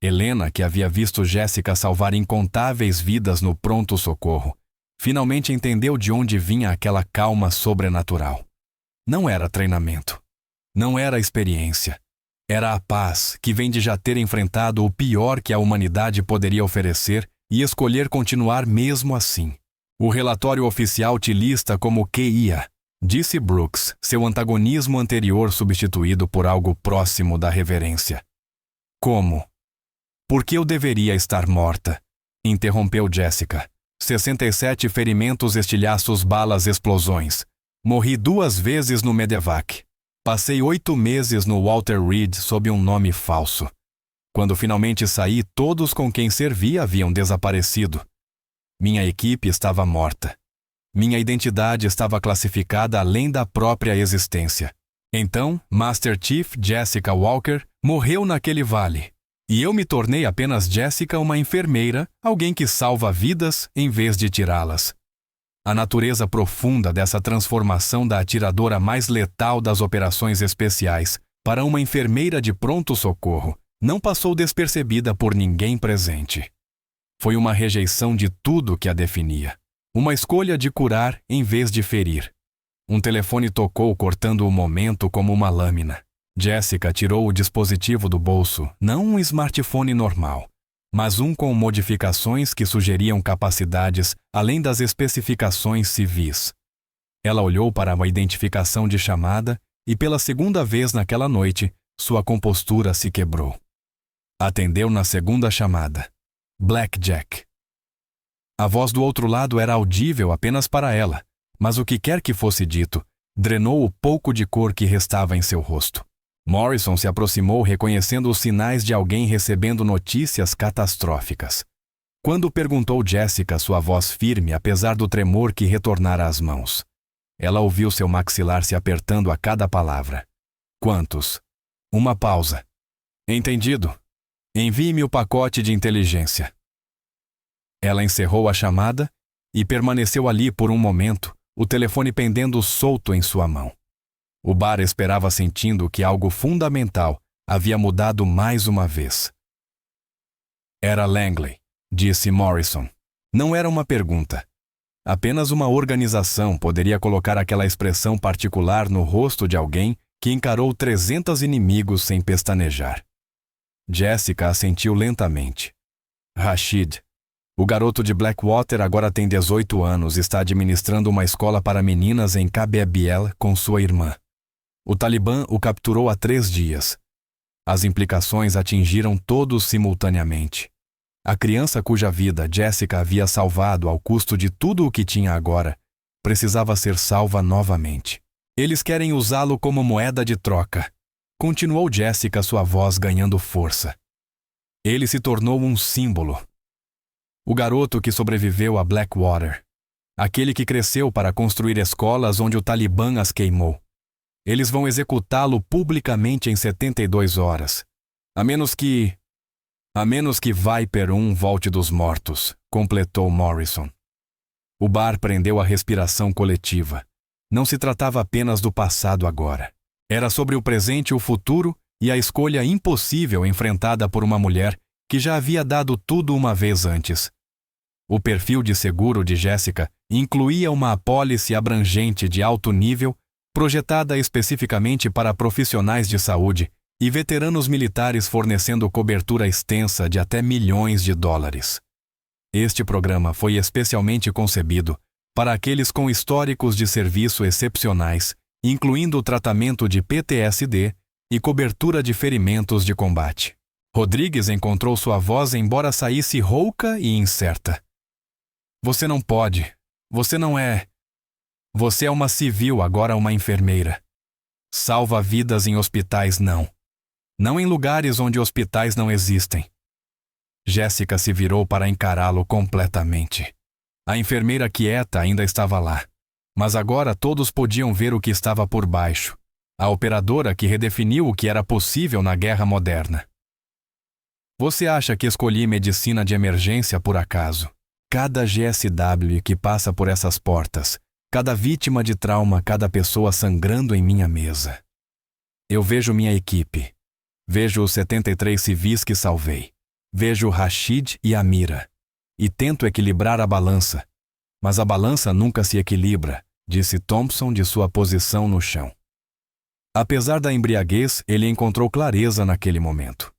Helena, que havia visto Jessica salvar incontáveis vidas no pronto-socorro, finalmente entendeu de onde vinha aquela calma sobrenatural. Não era treinamento. Não era experiência. Era a paz que vem de já ter enfrentado o pior que a humanidade poderia oferecer e escolher continuar mesmo assim. "O relatório oficial te lista como QIA", disse Brooks, seu antagonismo anterior substituído por algo próximo da reverência. "Como? Por que eu deveria estar morta?" interrompeu Jessica. 67 ferimentos, estilhaços, balas, explosões. Morri 2 vezes no Medevac. Passei 8 meses no Walter Reed sob um nome falso. Quando finalmente saí, todos com quem servi haviam desaparecido. Minha equipe estava morta. Minha identidade estava classificada além da própria existência. Então, Master Chief Jessica Walker morreu naquele vale. E eu me tornei apenas Jessica, uma enfermeira, alguém que salva vidas em vez de tirá-las. A natureza profunda dessa transformação da atiradora mais letal das operações especiais para uma enfermeira de pronto-socorro não passou despercebida por ninguém presente. Foi uma rejeição de tudo que a definia. Uma escolha de curar em vez de ferir. Um telefone tocou, cortando o momento como uma lâmina. Jessica tirou o dispositivo do bolso, não um smartphone normal, mas um com modificações que sugeriam capacidades além das especificações civis. Ela olhou para a identificação de chamada e, pela segunda vez naquela noite, sua compostura se quebrou. Atendeu na segunda chamada. Blackjack. A voz do outro lado era audível apenas para ela, mas o que quer que fosse dito, drenou o pouco de cor que restava em seu rosto. Morrison se aproximou, reconhecendo os sinais de alguém recebendo notícias catastróficas. Quando perguntou Jessica, sua voz firme, apesar do tremor que retornara às mãos. Ela ouviu seu maxilar se apertando a cada palavra. "Quantos?" Uma pausa. "Entendido. Envie-me o pacote de inteligência." Ela encerrou a chamada e permaneceu ali por um momento, o telefone pendendo solto em sua mão. O bar esperava, sentindo que algo fundamental havia mudado mais uma vez. "Era Langley", disse Morrison. Não era uma pergunta. Apenas uma organização poderia colocar aquela expressão particular no rosto de alguém que encarou 300 inimigos sem pestanejar. Jessica assentiu lentamente. "Rashid. O garoto de Blackwater agora tem 18 anos e está administrando uma escola para meninas em Kabebiel com sua irmã. O Talibã o capturou há 3 dias. As implicações atingiram todos simultaneamente. A criança cuja vida Jessica havia salvado ao custo de tudo o que tinha agora, precisava ser salva novamente. Eles querem usá-lo como moeda de troca." Continuou Jessica, sua voz ganhando força. "Ele se tornou um símbolo. O garoto que sobreviveu a Blackwater. Aquele que cresceu para construir escolas onde o Talibã as queimou. Eles vão executá-lo publicamente em 72 horas. A menos que Viper 1 volte dos mortos", completou Morrison. O bar prendeu a respiração coletiva. Não se tratava apenas do passado agora. Era sobre o presente e o futuro e a escolha impossível enfrentada por uma mulher que já havia dado tudo uma vez antes. O perfil de seguro de Jessica incluía uma apólice abrangente de alto nível, projetada especificamente para profissionais de saúde e veteranos militares, fornecendo cobertura extensa de até milhões de dólares. Este programa foi especialmente concebido para aqueles com históricos de serviço excepcionais, incluindo o tratamento de PTSD e cobertura de ferimentos de combate. Rodrigues encontrou sua voz, embora saísse rouca e incerta. Você não pode. Você não é. Você é uma civil, agora uma enfermeira. Salva vidas em hospitais, não. Não em lugares onde hospitais não existem. Jéssica se virou para encará-lo completamente. A enfermeira quieta ainda estava lá, mas agora todos podiam ver o que estava por baixo. A operadora que redefiniu o que era possível na guerra moderna. Você acha que escolhi medicina de emergência por acaso? Cada GSW que passa por essas portas, cada vítima de trauma, cada pessoa sangrando em minha mesa. Eu vejo minha equipe. Vejo os 73 civis que salvei. Vejo Rashid e Amira. E tento equilibrar a balança. Mas a balança nunca se equilibra, disse Thompson de sua posição no chão. Apesar da embriaguez, ele encontrou clareza naquele momento.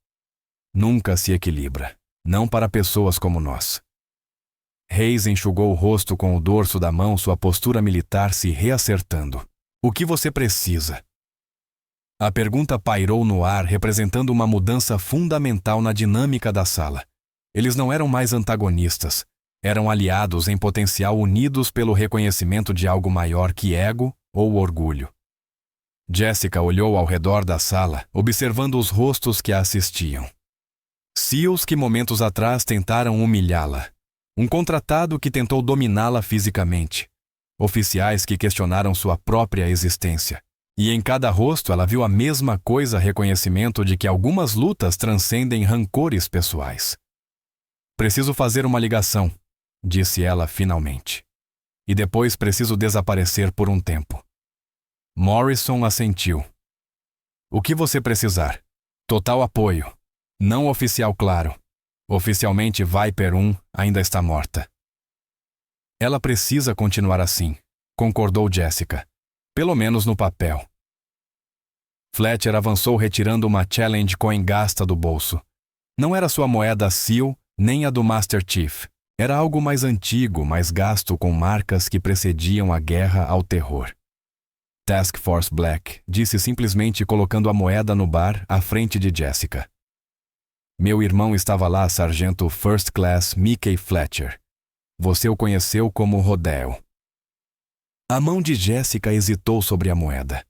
Nunca se equilibra, não para pessoas como nós. Hayes enxugou o rosto com o dorso da mão, sua postura militar se reacertando. O que você precisa? A pergunta pairou no ar, representando uma mudança fundamental na dinâmica da sala. Eles não eram mais antagonistas. Eram aliados em potencial, unidos pelo reconhecimento de algo maior que ego ou orgulho. Jessica olhou ao redor da sala, observando os rostos que a assistiam. SEALs que momentos atrás tentaram humilhá-la. Um contratado que tentou dominá-la fisicamente. Oficiais que questionaram sua própria existência. E em cada rosto ela viu a mesma coisa, reconhecimento de que algumas lutas transcendem rancores pessoais. Preciso fazer uma ligação, disse ela finalmente. E depois preciso desaparecer por um tempo. Morrison assentiu. O que você precisar? Total apoio. Não oficial, claro. Oficialmente Viper 1 ainda está morta. Ela precisa continuar assim, concordou Jessica. Pelo menos no papel. Fletcher avançou retirando uma Challenge Coin gasta do bolso. Não era sua moeda SEAL, nem a do Master Chief. Era algo mais antigo, mais gasto com marcas que precediam a guerra ao terror. Task Force Black, disse simplesmente colocando a moeda no bar à frente de Jessica. Meu irmão estava lá, Sargento First Class Mickey Fletcher. Você o conheceu como Rodeo. A mão de Jessica hesitou sobre a moeda.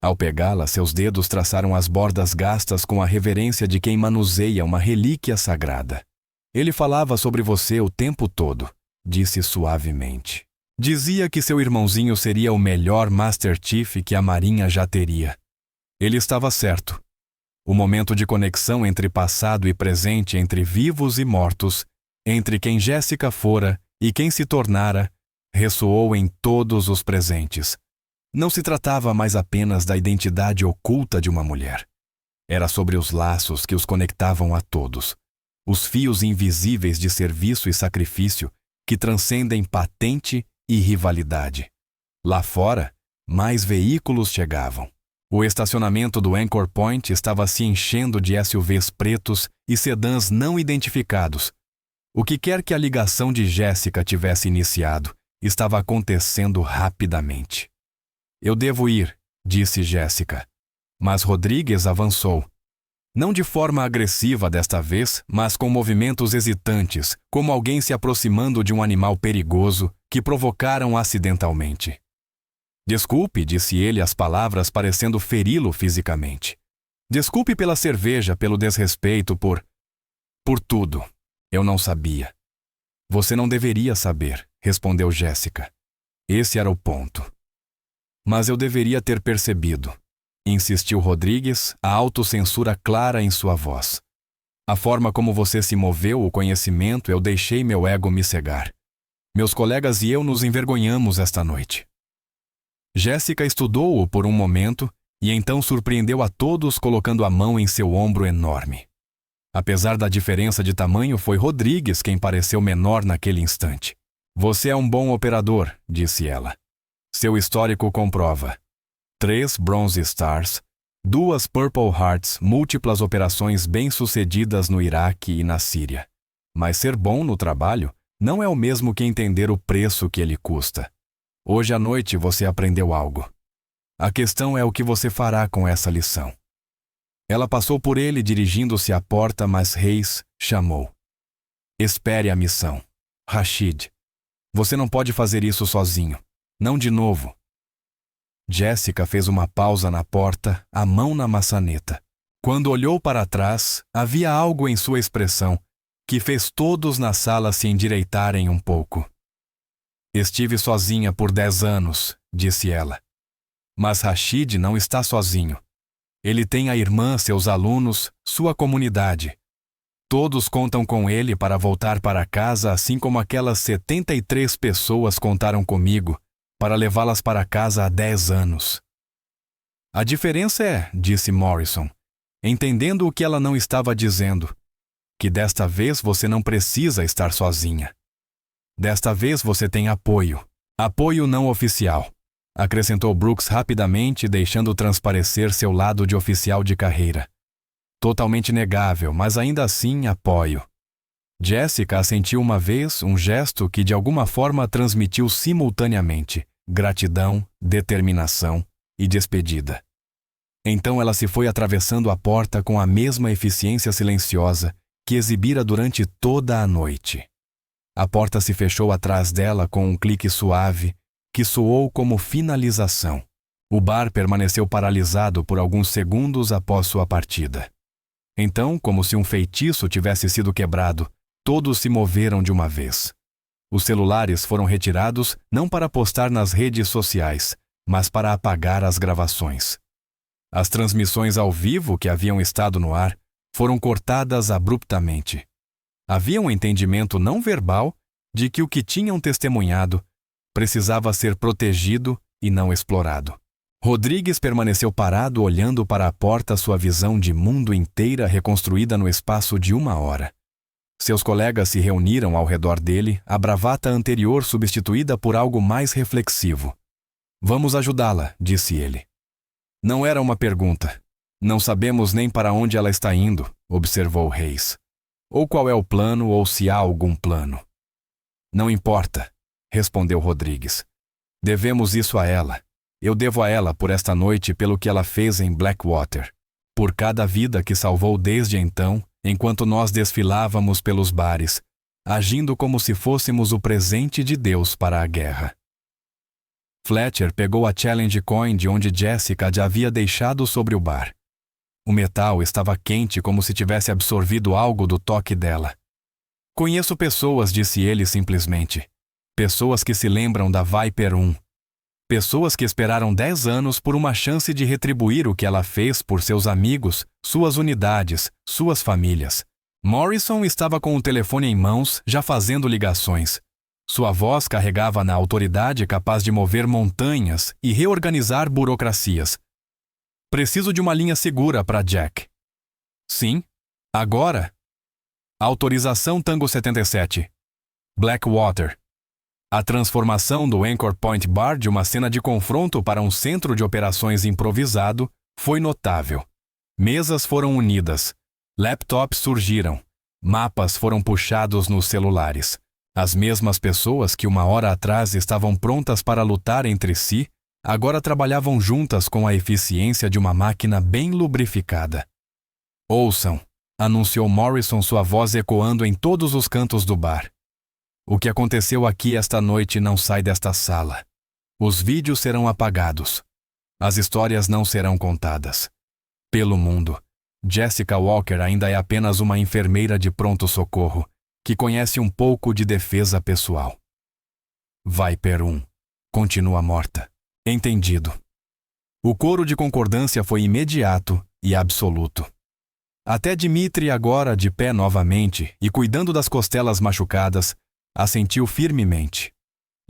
Ao pegá-la, seus dedos traçaram as bordas gastas com a reverência de quem manuseia uma relíquia sagrada. Ele falava sobre você o tempo todo, disse suavemente. Dizia que seu irmãozinho seria o melhor Master Chief que a Marinha já teria. Ele estava certo. O momento de conexão entre passado e presente, entre vivos e mortos, entre quem Jessica fora e quem se tornara, ressoou em todos os presentes. Não se tratava mais apenas da identidade oculta de uma mulher. Era sobre os laços que os conectavam a todos. Os fios invisíveis de serviço e sacrifício que transcendem patente e rivalidade. Lá fora, mais veículos chegavam. O estacionamento do Anchor Point estava se enchendo de SUVs pretos e sedãs não identificados. O que quer que a ligação de Jessica tivesse iniciado, estava acontecendo rapidamente. Eu devo ir, disse Jessica. Mas Rodrigues avançou. Não de forma agressiva desta vez, mas com movimentos hesitantes, como alguém se aproximando de um animal perigoso que provocaram acidentalmente. Desculpe, disse ele, as palavras parecendo feri-lo fisicamente. Desculpe pela cerveja, pelo desrespeito, por tudo. Eu não sabia. Você não deveria saber, respondeu Jessica. Esse era o ponto. Mas eu deveria ter percebido, insistiu Rodrigues, a autocensura clara em sua voz. A forma como você se moveu, o conhecimento, eu deixei meu ego me cegar. Meus colegas e eu nos envergonhamos esta noite. Jessica estudou-o por um momento e então surpreendeu a todos colocando a mão em seu ombro enorme. Apesar da diferença de tamanho, foi Rodrigues quem pareceu menor naquele instante. Você é um bom operador, disse ela. Seu histórico comprova. 3 Bronze Stars, 2 Purple Hearts, múltiplas operações bem-sucedidas no Iraque e na Síria. Mas ser bom no trabalho não é o mesmo que entender o preço que ele custa. Hoje à noite você aprendeu algo. A questão é o que você fará com essa lição. Ela passou por ele dirigindo-se à porta, mas Reis chamou. Espere a missão. Rashid, você não pode fazer isso sozinho. Não de novo. Jessica fez uma pausa na porta, a mão na maçaneta. Quando olhou para trás, havia algo em sua expressão que fez todos na sala se endireitarem um pouco. Estive sozinha por 10 anos, disse ela. Mas Rashid não está sozinho. Ele tem a irmã, seus alunos, sua comunidade. Todos contam com ele para voltar para casa, assim como aquelas 73 pessoas contaram comigo para levá-las para casa há 10 anos. A diferença é, disse Morrison, entendendo o que ela não estava dizendo, que desta vez você não precisa estar sozinha. Desta vez você tem apoio. Apoio não oficial, acrescentou Brooks rapidamente, deixando transparecer seu lado de oficial de carreira. Totalmente negável, mas ainda assim apoio. Jessica assentiu uma vez, um gesto que de alguma forma transmitiu simultaneamente gratidão, determinação e despedida. Então ela se foi atravessando a porta com a mesma eficiência silenciosa que exibira durante toda a noite. A porta se fechou atrás dela com um clique suave que soou como finalização. O bar permaneceu paralisado por alguns segundos após sua partida. Então, como se um feitiço tivesse sido quebrado, todos se moveram de uma vez. Os celulares foram retirados não para postar nas redes sociais, mas para apagar as gravações. As transmissões ao vivo que haviam estado no ar foram cortadas abruptamente. Havia um entendimento não verbal de que o que tinham testemunhado precisava ser protegido e não explorado. Rodrigues permaneceu parado olhando para a porta, sua visão de mundo inteira reconstruída no espaço de 1 hora. Seus colegas se reuniram ao redor dele, a bravata anterior substituída por algo mais reflexivo. Vamos ajudá-la, disse ele. Não era uma pergunta. Não sabemos nem para onde ela está indo, observou Reis. Ou qual é o plano, ou se há algum plano. Não importa, respondeu Rodrigues. Devemos isso a ela. Eu devo a ela por esta noite pelo que ela fez em Blackwater. Por cada vida que salvou desde então, enquanto nós desfilávamos pelos bares, agindo como se fôssemos o presente de Deus para a guerra. Fletcher pegou a Challenge Coin de onde Jessica a havia deixado sobre o bar. O metal estava quente como se tivesse absorvido algo do toque dela. Conheço pessoas, disse ele simplesmente. Pessoas que se lembram da Viper 1. Pessoas que esperaram 10 anos por uma chance de retribuir o que ela fez por seus amigos, suas unidades, suas famílias. Morrison estava com o telefone em mãos, já fazendo ligações. Sua voz carregava na autoridade capaz de mover montanhas e reorganizar burocracias. Preciso de uma linha segura para Jack. Sim? Agora? Autorização Tango 77. Blackwater. A transformação do Anchor Point Bar de uma cena de confronto para um centro de operações improvisado foi notável. Mesas foram unidas. Laptops surgiram. Mapas foram puxados nos celulares. As mesmas pessoas que 1 hora atrás estavam prontas para lutar entre si, agora trabalhavam juntas com a eficiência de uma máquina bem lubrificada. Ouçam, anunciou Morrison, sua voz ecoando em todos os cantos do bar. O que aconteceu aqui esta noite não sai desta sala. Os vídeos serão apagados. As histórias não serão contadas. Pelo mundo, Jessica Walker ainda é apenas uma enfermeira de pronto-socorro que conhece um pouco de defesa pessoal. Viper 1. Continua morta. Entendido. O coro de concordância foi imediato e absoluto. Até Dimitri, agora de pé novamente e cuidando das costelas machucadas, assentiu firmemente.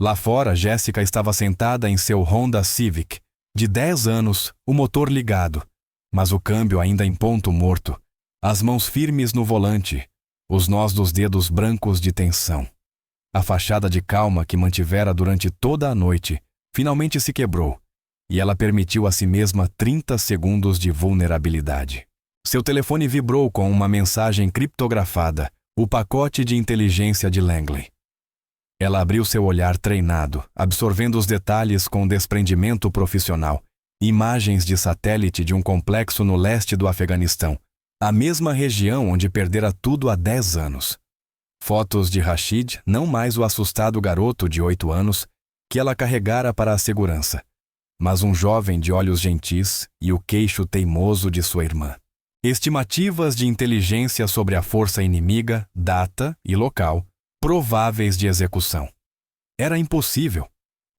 Lá fora, Jessica estava sentada em seu Honda Civic, De 10 anos, o motor ligado, mas o câmbio ainda em ponto morto, as mãos firmes no volante, os nós dos dedos brancos de tensão. A fachada de calma que mantivera durante toda a noite finalmente se quebrou, e ela permitiu a si mesma 30 segundos de vulnerabilidade. Seu telefone vibrou com uma mensagem criptografada, o pacote de inteligência de Langley. Ela abriu seu olhar treinado, absorvendo os detalhes com desprendimento profissional. Imagens de satélite de um complexo no leste do Afeganistão, a mesma região onde perdera tudo há 10 anos. Fotos de Rashid, não mais o assustado garoto de 8 anos que ela carregara para a segurança, mas um jovem de olhos gentis e o queixo teimoso de sua irmã. Estimativas de inteligência sobre a força inimiga, data e local, prováveis de execução. Era impossível.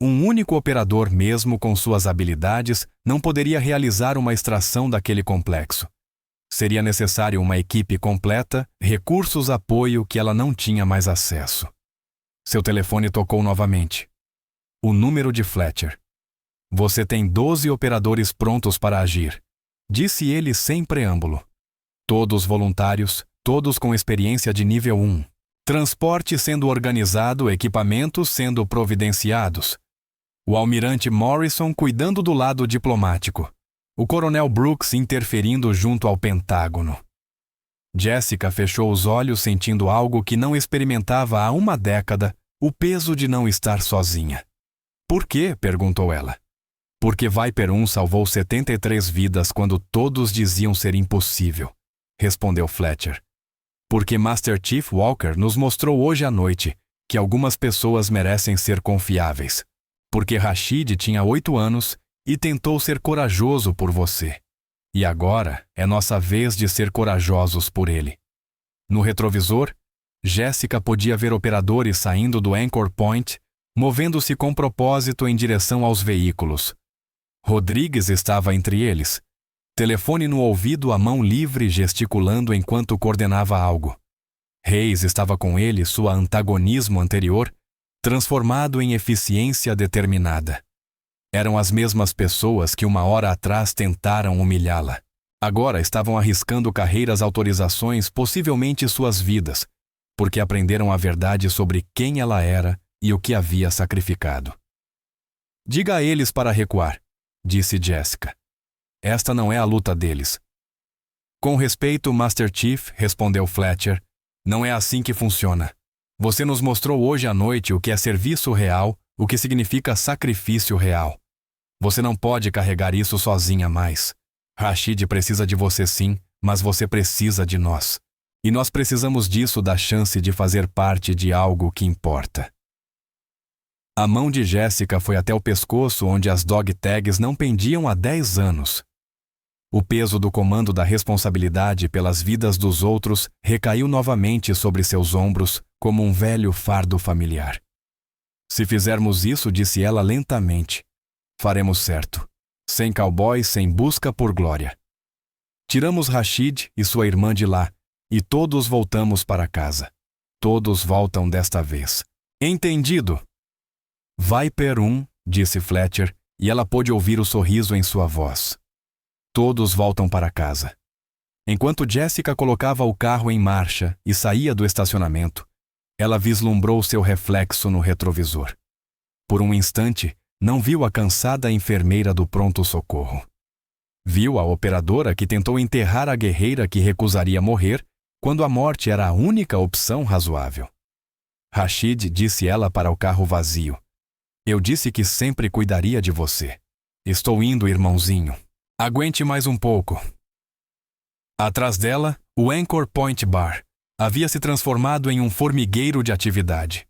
Um único operador, mesmo com suas habilidades, não poderia realizar uma extração daquele complexo. Seria necessário uma equipe completa, recursos apoio que ela não tinha mais acesso. Seu telefone tocou novamente. O número de Fletcher. Você tem 12 operadores prontos para agir, disse ele sem preâmbulo. Todos voluntários, todos com experiência de nível 1. Transporte sendo organizado, equipamentos sendo providenciados. O almirante Morrison cuidando do lado diplomático. O coronel Brooks interferindo junto ao Pentágono. Jessica fechou os olhos sentindo algo que não experimentava há uma década, o peso de não estar sozinha. Por quê? Perguntou ela. Porque Viper 1 salvou 73 vidas quando todos diziam ser impossível, respondeu Fletcher. Porque Master Chief Walker nos mostrou hoje à noite que algumas pessoas merecem ser confiáveis. Porque Rashid tinha 8 anos e tentou ser corajoso por você. E agora é nossa vez de ser corajosos por ele. No retrovisor, Jessica podia ver operadores saindo do Anchor Point, movendo-se com propósito em direção aos veículos. Rodrigues estava entre eles, telefone no ouvido, a mão livre gesticulando enquanto coordenava algo. Reis estava com ele, sua antagonismo anterior, transformado em eficiência determinada. Eram as mesmas pessoas que uma hora atrás tentaram humilhá-la. Agora estavam arriscando carreiras, autorizações, possivelmente suas vidas, porque aprenderam a verdade sobre quem ela era e o que havia sacrificado. Diga a eles para recuar, disse Jessica. Esta não é a luta deles. Com respeito, Master Chief, respondeu Fletcher, não é assim que funciona. Você nos mostrou hoje à noite o que é serviço real, o que significa sacrifício real. Você não pode carregar isso sozinha mais. Rashid precisa de você sim, mas você precisa de nós. E nós precisamos disso, da chance de fazer parte de algo que importa. A mão de Jessica foi até o pescoço, onde as dog tags não pendiam há 10 anos. O peso do comando da responsabilidade pelas vidas dos outros recaiu novamente sobre seus ombros como um velho fardo familiar. Se fizermos isso, disse ela lentamente, faremos certo. Sem cowboys, sem busca por glória. Tiramos Rashid e sua irmã de lá, e todos voltamos para casa. Todos voltam desta vez. Entendido? Viper 1, disse Fletcher, e ela pôde ouvir o sorriso em sua voz. Todos voltam para casa. Enquanto Jessica colocava o carro em marcha e saía do estacionamento, ela vislumbrou seu reflexo no retrovisor. Por um instante, não viu a cansada enfermeira do pronto-socorro. Viu a operadora que tentou enterrar a guerreira que recusaria morrer quando a morte era a única opção razoável. Rashid, disse ela para o carro vazio. Eu disse que sempre cuidaria de você. Estou indo, irmãozinho. Aguente mais um pouco. Atrás dela, o Anchor Point Bar havia se transformado em um formigueiro de atividade.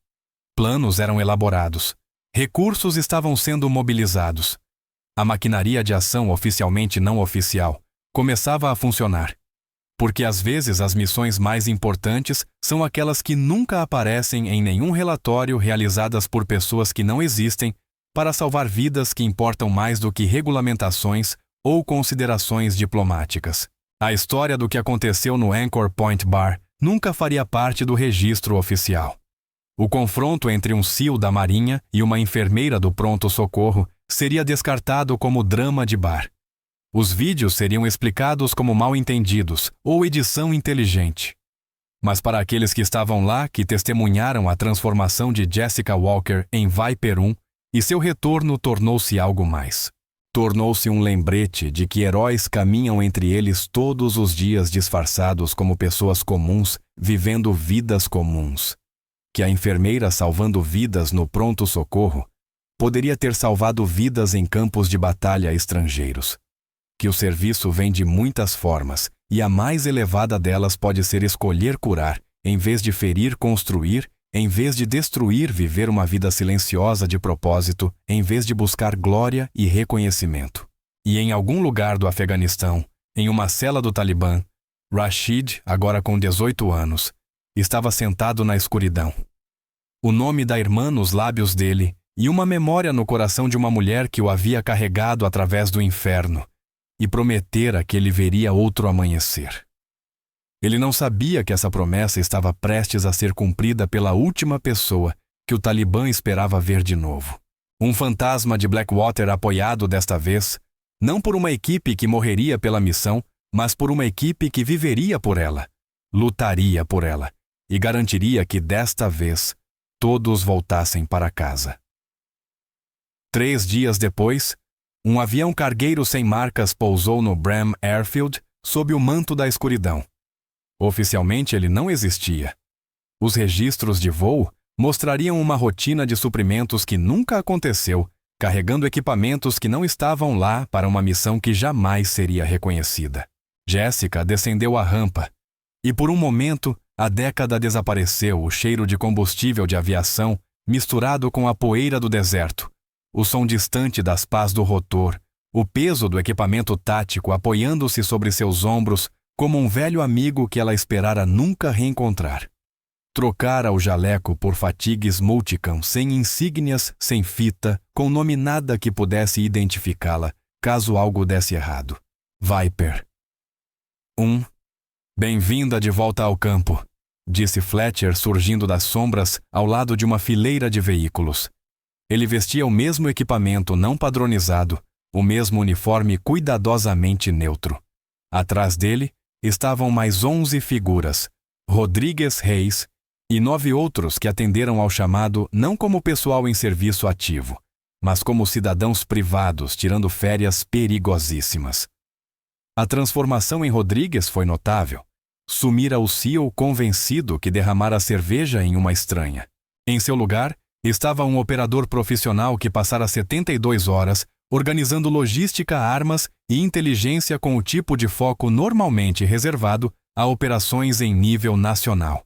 Planos eram elaborados. Recursos estavam sendo mobilizados. A maquinaria de ação oficialmente não oficial começava a funcionar. Porque às vezes as missões mais importantes são aquelas que nunca aparecem em nenhum relatório, realizadas por pessoas que não existem, para salvar vidas que importam mais do que regulamentações ou considerações diplomáticas. A história do que aconteceu no Anchor Point Bar nunca faria parte do registro oficial. O confronto entre um SEAL da Marinha e uma enfermeira do pronto-socorro seria descartado como drama de bar. Os vídeos seriam explicados como mal-entendidos ou edição inteligente. Mas para aqueles que estavam lá, que testemunharam a transformação de Jessica Walker em Viper 1, e seu retorno tornou-se algo mais. Tornou-se um lembrete de que heróis caminham entre eles todos os dias disfarçados como pessoas comuns, vivendo vidas comuns. Que a enfermeira salvando vidas no pronto-socorro poderia ter salvado vidas em campos de batalha estrangeiros. Que o serviço vem de muitas formas, e a mais elevada delas pode ser escolher curar, em vez de ferir, construir, em vez de destruir, viver uma vida silenciosa de propósito, em vez de buscar glória e reconhecimento. E em algum lugar do Afeganistão, em uma cela do Talibã, Rashid, agora com 18 anos, estava sentado na escuridão. O nome da irmã nos lábios dele e uma memória no coração de uma mulher que o havia carregado através do inferno e prometera que ele veria outro amanhecer. Ele não sabia que essa promessa estava prestes a ser cumprida pela última pessoa que o Talibã esperava ver de novo. Um fantasma de Blackwater apoiado desta vez, não por uma equipe que morreria pela missão, mas por uma equipe que viveria por ela, lutaria por ela e garantiria que desta vez todos voltassem para casa. 3 dias depois, um avião cargueiro sem marcas pousou no Bram Airfield sob o manto da escuridão. Oficialmente ele não existia. Os registros de voo mostrariam uma rotina de suprimentos que nunca aconteceu, carregando equipamentos que não estavam lá para uma missão que jamais seria reconhecida. Jessica descendeu a rampa, e por um momento a década desapareceu, o cheiro de combustível de aviação misturado com a poeira do deserto, o som distante das pás do rotor, o peso do equipamento tático apoiando-se sobre seus ombros como um velho amigo que ela esperara nunca reencontrar. Trocara o jaleco por fatigues multicam, sem insígnias, sem fita, com nome nada que pudesse identificá-la, caso algo desse errado. Viper. 1. Bem-vinda de volta ao campo, disse Fletcher surgindo das sombras ao lado de uma fileira de veículos. Ele vestia o mesmo equipamento não padronizado, o mesmo uniforme cuidadosamente neutro. Atrás dele estavam mais 11 figuras, Rodrigues Reis e 9 outros que atenderam ao chamado não como pessoal em serviço ativo, mas como cidadãos privados tirando férias perigosíssimas. A transformação em Rodrigues foi notável. Sumira o CEO convencido que derramara cerveja em uma estranha. Em seu lugar, estava um operador profissional que passara 72 horas organizando logística, armas e inteligência com o tipo de foco normalmente reservado a operações em nível nacional.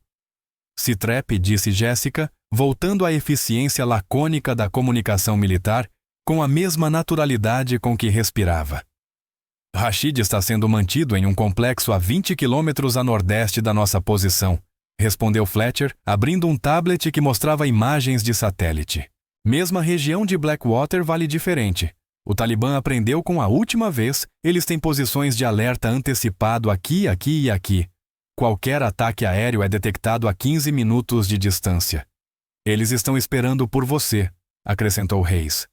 Citrep, disse Jessica, voltando à eficiência lacônica da comunicação militar com a mesma naturalidade com que respirava. Rashid está sendo mantido em um complexo a 20 quilômetros a nordeste da nossa posição, respondeu Fletcher, abrindo um tablet que mostrava imagens de satélite. Mesma região de Blackwater vale diferente. O Talibã aprendeu com a última vez, eles têm posições de alerta antecipado aqui, aqui e aqui. Qualquer ataque aéreo é detectado a 15 minutos de distância. Eles estão esperando por você, acrescentou Reis.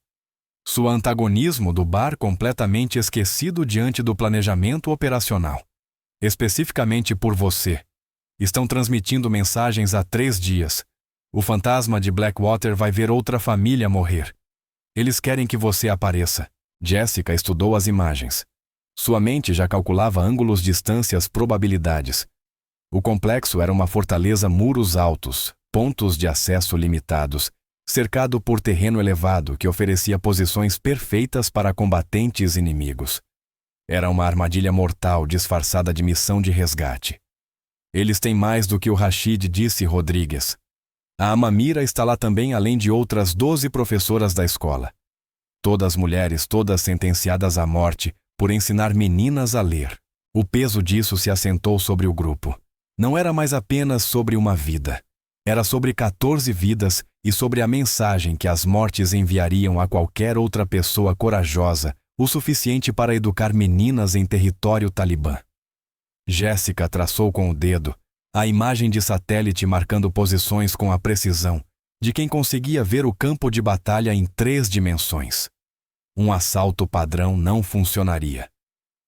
Seu antagonismo do bar completamente esquecido diante do planejamento operacional. Especificamente por você. Estão transmitindo mensagens há 3 dias. O fantasma de Blackwater vai ver outra família morrer. Eles querem que você apareça. Jessica estudou as imagens. Sua mente já calculava ângulos, distâncias, probabilidades. O complexo era uma fortaleza, muros altos, pontos de acesso limitados, cercado por terreno elevado que oferecia posições perfeitas para combatentes inimigos. Era uma armadilha mortal disfarçada de missão de resgate. Eles têm mais do que o Rashid, disse Rodrigues. A Amamira está lá também, além de outras 12 professoras da escola. Todas mulheres, todas sentenciadas à morte por ensinar meninas a ler. O peso disso se assentou sobre o grupo. Não era mais apenas sobre uma vida. Era sobre 14 vidas e sobre a mensagem que as mortes enviariam a qualquer outra pessoa corajosa o suficiente para educar meninas em território talibã. Jessica traçou com o dedo a imagem de satélite marcando posições com a precisão de quem conseguia ver o campo de batalha em 3 dimensões. Um assalto padrão não funcionaria.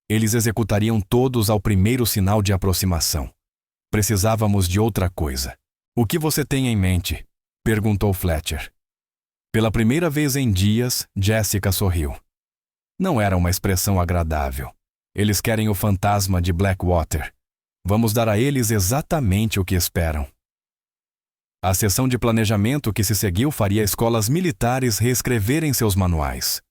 Eles executariam todos ao primeiro sinal de aproximação. Precisávamos de outra coisa. O que você tem em mente? Perguntou Fletcher. Pela primeira vez em dias, Jessica sorriu. Não era uma expressão agradável. Eles querem o fantasma de Blackwater. Vamos dar a eles exatamente o que esperam. A sessão de planejamento que se seguiu faria escolas militares reescreverem seus manuais.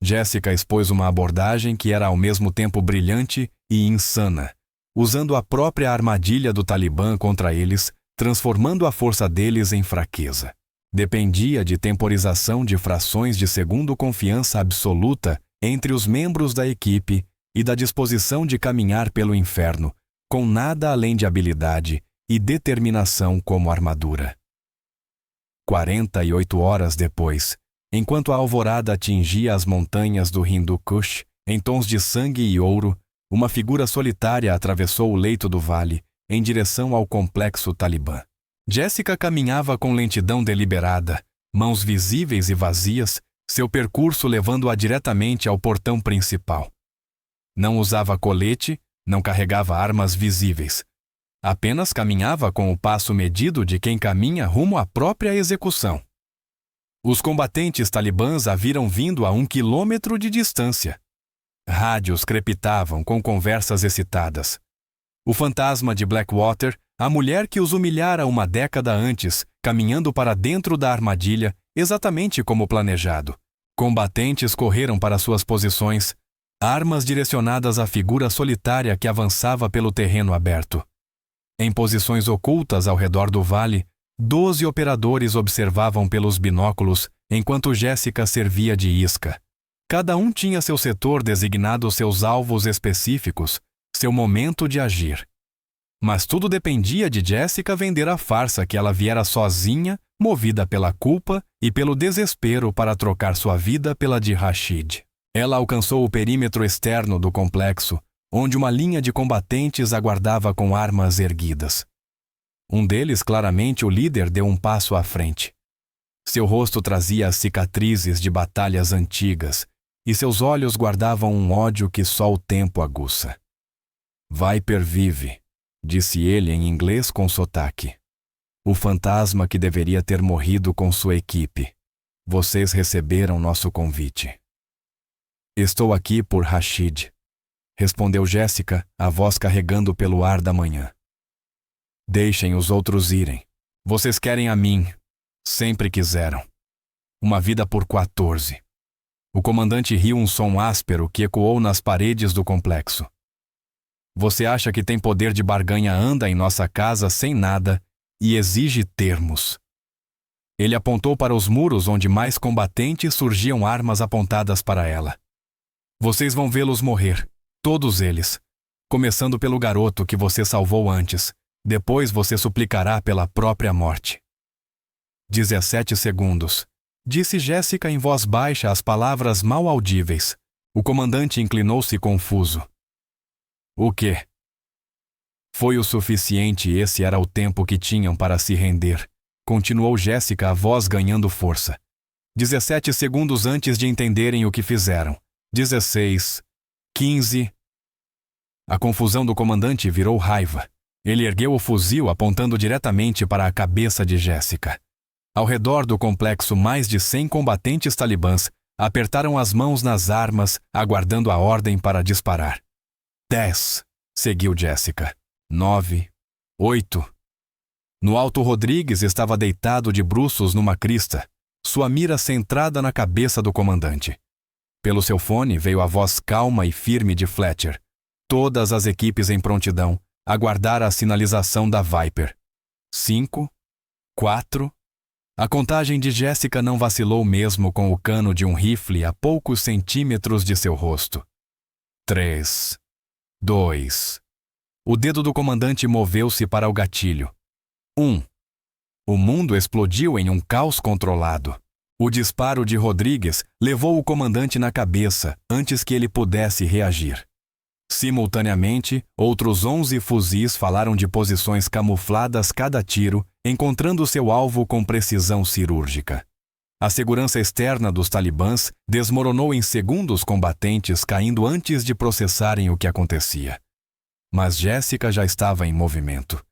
Jessica expôs uma abordagem que era ao mesmo tempo brilhante e insana, usando a própria armadilha do Talibã contra eles, transformando a força deles em fraqueza. Dependia de temporização de frações de segundo confiança absoluta entre os membros da equipe e da disposição de caminhar pelo inferno, com nada além de habilidade e determinação como armadura. 48 horas depois, enquanto a alvorada atingia as montanhas do Hindu Kush, em tons de sangue e ouro, uma figura solitária atravessou o leito do vale, em direção ao complexo Talibã. Jessica caminhava com lentidão deliberada, mãos visíveis e vazias, seu percurso levando-a diretamente ao portão principal. Não usava colete, não carregava armas visíveis. Apenas caminhava com o passo medido de quem caminha rumo à própria execução. Os combatentes talibãs a viram vindo a 1 quilômetro de distância. Rádios crepitavam com conversas excitadas. O fantasma de Blackwater, a mulher que os humilhara uma década antes, caminhando para dentro da armadilha, exatamente como planejado. Combatentes correram para suas posições, armas direcionadas à figura solitária que avançava pelo terreno aberto. Em posições ocultas ao redor do vale, 12 operadores observavam pelos binóculos enquanto Jessica servia de isca. Cada um tinha seu setor designado seus alvos específicos, seu momento de agir. Mas tudo dependia de Jessica vender a farsa que ela viera sozinha, movida pela culpa e pelo desespero para trocar sua vida pela de Rashid. Ela alcançou o perímetro externo do complexo, onde uma linha de combatentes aguardava com armas erguidas. Um deles, claramente o líder, deu um passo à frente. Seu rosto trazia as cicatrizes de batalhas antigas, e seus olhos guardavam um ódio que só o tempo aguça. Viper vive, disse ele em inglês com sotaque. O fantasma que deveria ter morrido com sua equipe. Vocês receberam nosso convite. Estou aqui por Rashid, respondeu Jessica, a voz carregando pelo ar da manhã. Deixem os outros irem. Vocês querem a mim. Sempre quiseram. Uma vida por 14. O comandante riu um som áspero que ecoou nas paredes do complexo. Você acha que tem poder de barganha, anda em nossa casa sem nada e exige termos. Ele apontou para os muros onde mais combatentes surgiam armas apontadas para ela. Vocês vão vê-los morrer, todos eles, começando pelo garoto que você salvou antes. Depois você suplicará pela própria morte. 17 segundos. Disse Jessica em voz baixa as palavras mal audíveis. O comandante inclinou-se confuso. O quê? Foi o suficiente e esse era o tempo que tinham para se render. Continuou Jessica, a voz ganhando força. 17 segundos antes de entenderem o que fizeram. 16. 15. A confusão do comandante virou raiva. Ele ergueu o fuzil apontando diretamente para a cabeça de Jessica. Ao redor do complexo, mais de 100 combatentes talibãs apertaram as mãos nas armas, aguardando a ordem para disparar. 10, seguiu Jessica. 9, 8. No alto, Rodrigues estava deitado de bruços numa crista, sua mira centrada na cabeça do comandante. Pelo seu fone veio a voz calma e firme de Fletcher. Todas as equipes em prontidão, aguardar a sinalização da Viper. 5, 4. A contagem de Jessica não vacilou mesmo com o cano de um rifle a poucos centímetros de seu rosto. 3, 2. O dedo do comandante moveu-se para o gatilho. 1. O mundo explodiu em um caos controlado. O disparo de Rodrigues levou o comandante na cabeça antes que ele pudesse reagir. Simultaneamente, outros 11 fuzis falaram de posições camufladas cada tiro, encontrando seu alvo com precisão cirúrgica. A segurança externa dos talibãs desmoronou em segundos, combatentes caindo antes de processarem o que acontecia. Mas Jéssica já estava em movimento.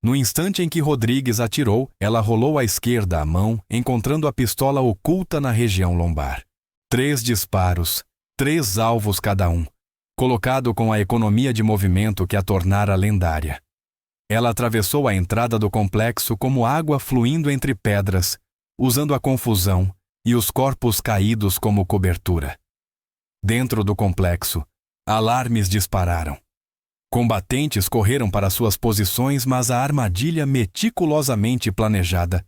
No instante em que Rodrigues atirou, ela rolou à esquerda a mão, encontrando a pistola oculta na região lombar. 3 disparos, 3 alvos cada um, colocado com a economia de movimento que a tornara lendária. Ela atravessou a entrada do complexo como água fluindo entre pedras, usando a confusão e os corpos caídos como cobertura. Dentro do complexo, alarmes dispararam. Combatentes correram para suas posições, mas a armadilha meticulosamente planejada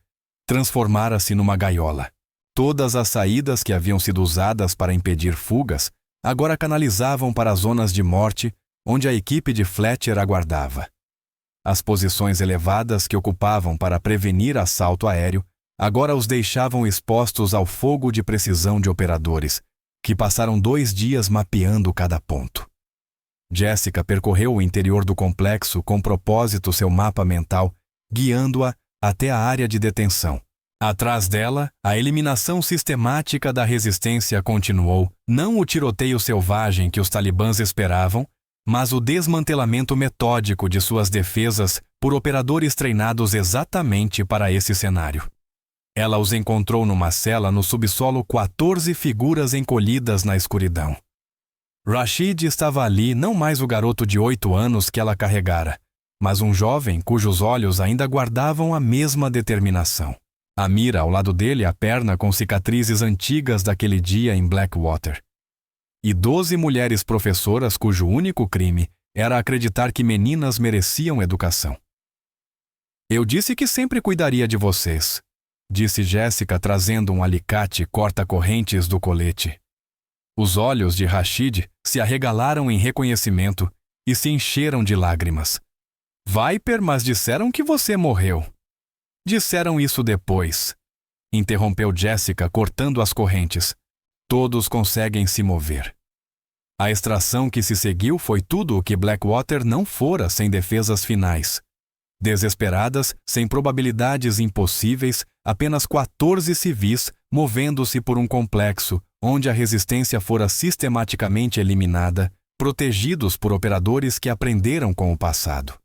transformara-se numa gaiola. Todas as saídas que haviam sido usadas para impedir fugas agora canalizavam para as zonas de morte onde a equipe de Fletcher aguardava. As posições elevadas que ocupavam para prevenir assalto aéreo agora os deixavam expostos ao fogo de precisão de operadores, que passaram 2 dias mapeando cada ponto. Jéssica percorreu o interior do complexo com propósito seu mapa mental, guiando-a até a área de detenção. Atrás dela, a eliminação sistemática da resistência continuou, não o tiroteio selvagem que os talibãs esperavam, mas o desmantelamento metódico de suas defesas por operadores treinados exatamente para esse cenário. Ela os encontrou numa cela no subsolo, 14 figuras encolhidas na escuridão. Rashid estava ali, não mais o garoto de 8 anos que ela carregara, mas um jovem cujos olhos ainda guardavam a mesma determinação. A mira ao lado dele, a perna com cicatrizes antigas daquele dia em Blackwater. E 12 mulheres professoras cujo único crime era acreditar que meninas mereciam educação. "Eu disse que sempre cuidaria de vocês", disse Jéssica, trazendo um alicate corta-correntes do colete. Os olhos de Rashid se arregalaram em reconhecimento e se encheram de lágrimas. "Viper, mas disseram que você morreu." "Disseram isso depois", interrompeu Jéssica, cortando as correntes. "Todos conseguem se mover." A extração que se seguiu foi tudo o que Blackwater não fora sem defesas finais. Desesperadas, sem probabilidades impossíveis, apenas 14 civis movendo-se por um complexo onde a resistência fora sistematicamente eliminada, protegidos por operadores que aprenderam com o passado.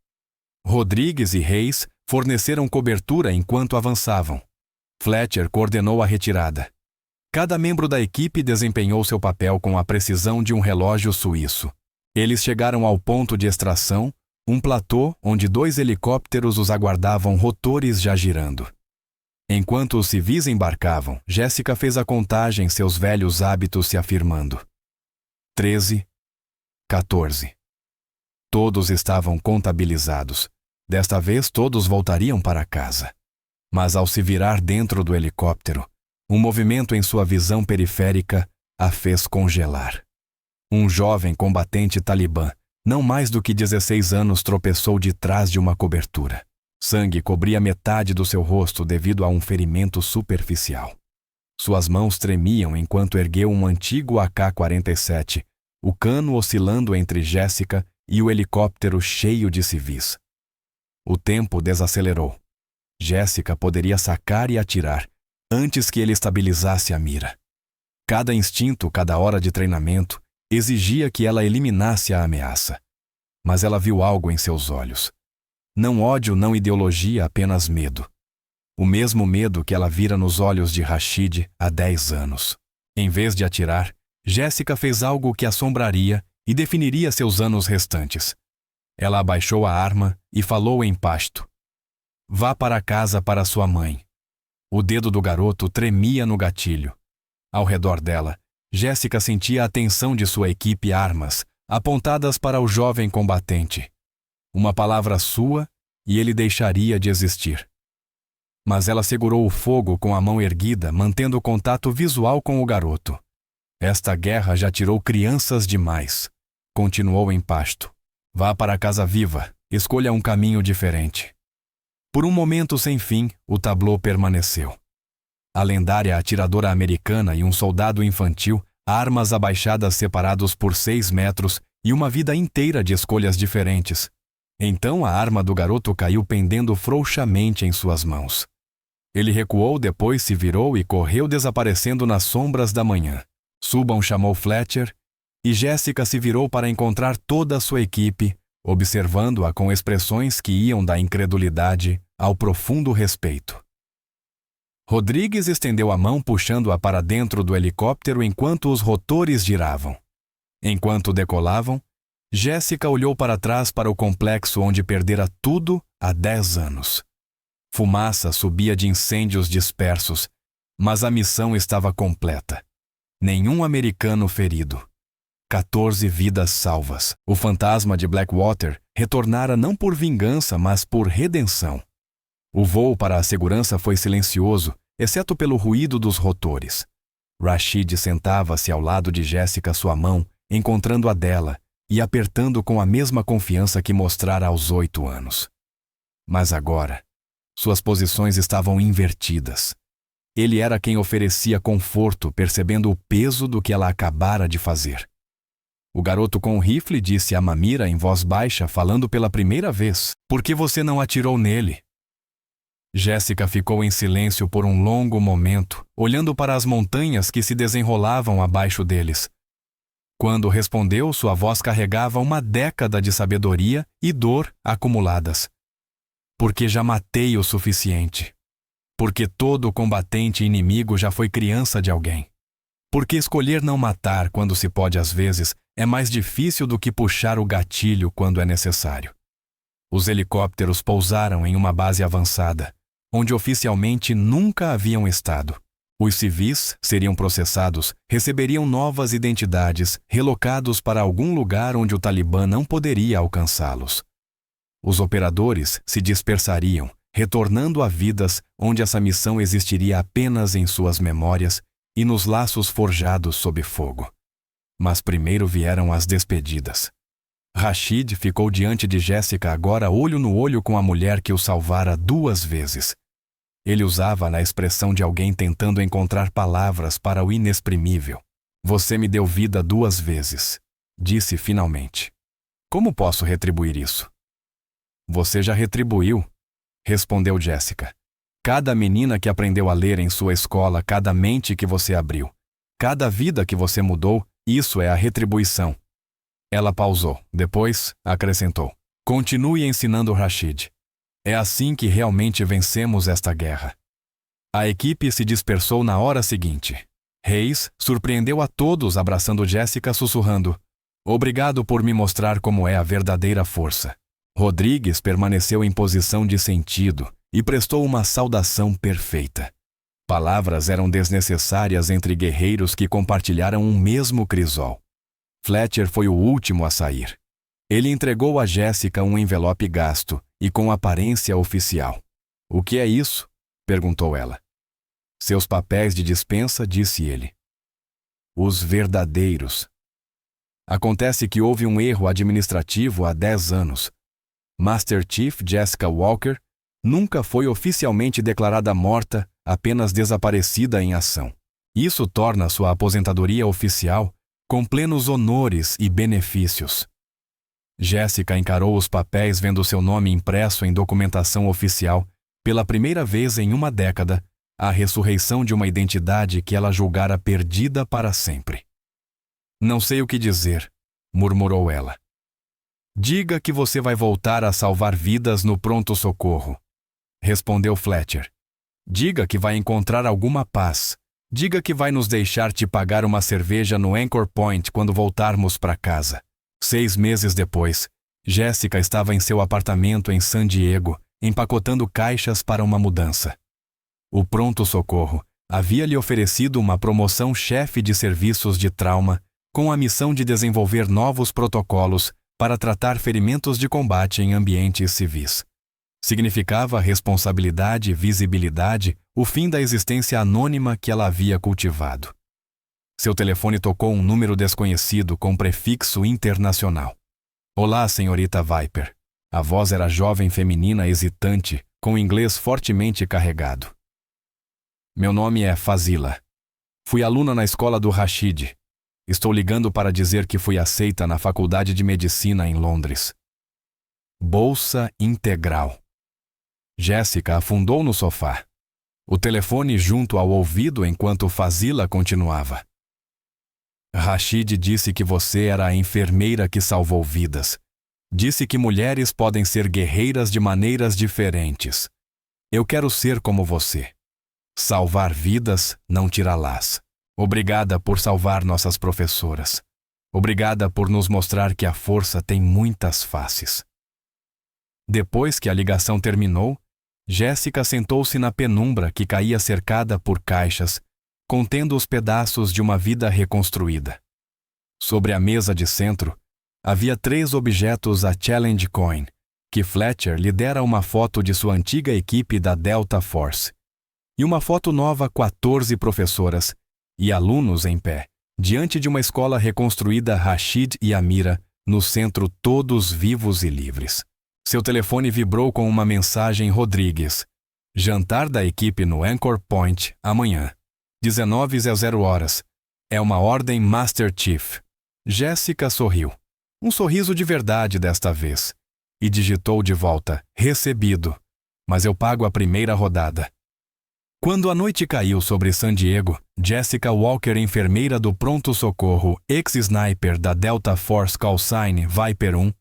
Rodrigues e Reis forneceram cobertura enquanto avançavam. Fletcher coordenou a retirada. Cada membro da equipe desempenhou seu papel com a precisão de um relógio suíço. Eles chegaram ao ponto de extração, um platô onde 2 helicópteros os aguardavam, rotores já girando. Enquanto os civis embarcavam, Jéssica fez a contagem, seus velhos hábitos se afirmando. 13, 14. Todos estavam contabilizados. Desta vez todos voltariam para casa. Mas ao se virar dentro do helicóptero, um movimento em sua visão periférica a fez congelar. Um jovem combatente talibã, não mais do que 16 anos, tropeçou de trás de uma cobertura. Sangue cobria metade do seu rosto devido a um ferimento superficial. Suas mãos tremiam enquanto ergueu um antigo AK-47, o cano oscilando entre Jéssica e o helicóptero cheio de civis. O tempo desacelerou. Jéssica poderia sacar e atirar antes que ele estabilizasse a mira. Cada instinto, cada hora de treinamento, exigia que ela eliminasse a ameaça. Mas ela viu algo em seus olhos. Não ódio, não ideologia, apenas medo. O mesmo medo que ela vira nos olhos de Rashid há 10 anos. Em vez de atirar, Jéssica fez algo que assombraria e definiria seus anos restantes. Ela abaixou a arma e falou em pasto. "Vá para casa para sua mãe." O dedo do garoto tremia no gatilho. Ao redor dela, Jéssica sentia a atenção de sua equipe, armas apontadas para o jovem combatente. Uma palavra sua e ele deixaria de existir. Mas ela segurou o fogo com a mão erguida, mantendo contato visual com o garoto. "Esta guerra já tirou crianças demais", continuou em pasto. "Vá para casa viva, escolha um caminho diferente." Por um momento sem fim, o tablô permaneceu. A lendária atiradora americana e um soldado infantil, armas abaixadas separados por 6 metros e uma vida inteira de escolhas diferentes. Então a arma do garoto caiu pendendo frouxamente em suas mãos. Ele recuou, depois se virou e correu desaparecendo nas sombras da manhã. Subban chamou Fletcher e Jessica se virou para encontrar toda a sua equipe, observando-a com expressões que iam da incredulidade ao profundo respeito. Rodrigues estendeu a mão puxando-a para dentro do helicóptero enquanto os rotores giravam. Enquanto decolavam, Jessica olhou para trás para o complexo onde perdera tudo há 10 anos. Fumaça subia de incêndios dispersos, mas a missão estava completa. Nenhum americano ferido. 14 vidas salvas. O fantasma de Blackwater retornara não por vingança, mas por redenção. O voo para a segurança foi silencioso, exceto pelo ruído dos rotores. Rashid sentava-se ao lado de Jessica, sua mão encontrando a dela e apertando com a mesma confiança que mostrara aos 8 anos. Mas agora, suas posições estavam invertidas. Ele era quem oferecia conforto, percebendo o peso do que ela acabara de fazer. O garoto com o rifle disse a Mamira em voz baixa, falando pela primeira vez: "Por que você não atirou nele?" Jessica ficou em silêncio por um longo momento, olhando para as montanhas que se desenrolavam abaixo deles. Quando respondeu, sua voz carregava uma década de sabedoria e dor acumuladas. "Porque já matei o suficiente. Porque todo combatente inimigo já foi criança de alguém. Porque escolher não matar quando se pode às vezes é mais difícil do que puxar o gatilho quando é necessário." Os helicópteros pousaram em uma base avançada, onde oficialmente nunca haviam estado. Os civis seriam processados, receberiam novas identidades, relocados para algum lugar onde o Talibã não poderia alcançá-los. Os operadores se dispersariam, retornando a vidas onde essa missão existiria apenas em suas memórias e nos laços forjados sob fogo. Mas primeiro vieram as despedidas. Rashid ficou diante de Jessica, agora olho no olho com a mulher que o salvara 2 vezes. Ele usava na expressão de alguém tentando encontrar palavras para o inexprimível. "Você me deu vida 2 vezes", disse finalmente. "Como posso retribuir isso?" "Você já retribuiu", respondeu Jessica. "Cada menina que aprendeu a ler em sua escola, cada mente que você abriu, cada vida que você mudou, isso é a retribuição." Ela pausou, depois acrescentou: "Continue ensinando Rashid. É assim que realmente vencemos esta guerra." A equipe se dispersou na hora seguinte. Hayes surpreendeu a todos abraçando Jessica, sussurrando: "Obrigado por me mostrar como é a verdadeira força." Rodrigues permaneceu em posição de sentido e prestou uma saudação perfeita. Palavras eram desnecessárias entre guerreiros que compartilharam um mesmo crisol. Fletcher foi o último a sair. Ele entregou a Jessica um envelope gasto e com aparência oficial. "O que é isso?" perguntou ela. "Seus papéis de dispensa", disse ele. "Os verdadeiros." Acontece que houve um erro administrativo há 10 anos. Master Chief Jessica Walker nunca foi oficialmente declarada morta, apenas desaparecida em ação. Isso torna sua aposentadoria oficial com plenos honores e benefícios. Jessica encarou os papéis vendo seu nome impresso em documentação oficial, pela primeira vez em uma década, a ressurreição de uma identidade que ela julgara perdida para sempre. "Não sei o que dizer", murmurou ela. "Diga que você vai voltar a salvar vidas no pronto-socorro", respondeu Fletcher. "Diga que vai encontrar alguma paz. Diga que vai nos deixar te pagar uma cerveja no Anchor Point quando voltarmos para casa." 6 meses depois, Jessica estava em seu apartamento em San Diego, empacotando caixas para uma mudança. O pronto-socorro havia lhe oferecido uma promoção chefe de serviços de trauma, com a missão de desenvolver novos protocolos para tratar ferimentos de combate em ambientes civis. Significava responsabilidade e visibilidade, o fim da existência anônima que ela havia cultivado. Seu telefone tocou um número desconhecido com prefixo internacional. "Olá, senhorita Viper." A voz era jovem, feminina, hesitante, com inglês fortemente carregado. "Meu nome é Fazila. Fui aluna na escola do Rashid. Estou ligando para dizer que fui aceita na Faculdade de Medicina em Londres." Bolsa integral. Jessica afundou no sofá. o telefone junto ao ouvido enquanto Fazila continuava. Rashid disse que você era a enfermeira que salvou vidas. Disse que mulheres podem ser guerreiras de maneiras diferentes. Eu quero ser como você. Salvar vidas, não tirá-las. Obrigada por salvar nossas professoras. Obrigada por nos mostrar que a força tem muitas faces. Depois que a ligação terminou, Jéssica sentou-se na penumbra que caía cercada por caixas, contendo os pedaços de uma vida reconstruída. Sobre a mesa de centro, havia 3 objetos a Challenge Coin, que Fletcher lhe dera uma foto de sua antiga equipe da Delta Force, e uma foto nova 14 professoras e alunos em pé, diante de uma escola reconstruída Rashid e Amira, no centro todos vivos e livres. Seu telefone vibrou com uma mensagem Rodrigues. Jantar da equipe no Anchor Point, amanhã. 19h00. É uma ordem Master Chief. Jéssica sorriu. Um sorriso de verdade desta vez. E digitou de volta, recebido. Mas eu pago a primeira rodada. Quando a noite caiu sobre San Diego, Jessica Walker, enfermeira do pronto-socorro, ex-sniper da Delta Force Call Sign Viper 1,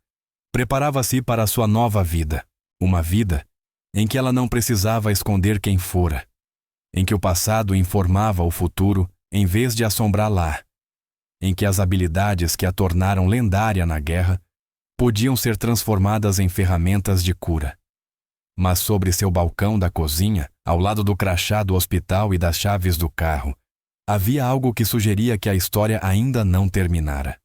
preparava-se para sua nova vida. Uma vida em que ela não precisava esconder quem fora. Em que o passado informava o futuro em vez de assombrá-la. Em que as habilidades que a tornaram lendária na guerra podiam ser transformadas em ferramentas de cura. Mas sobre seu balcão da cozinha, ao lado do crachá do hospital e das chaves do carro, havia algo que sugeria que a história ainda não terminara.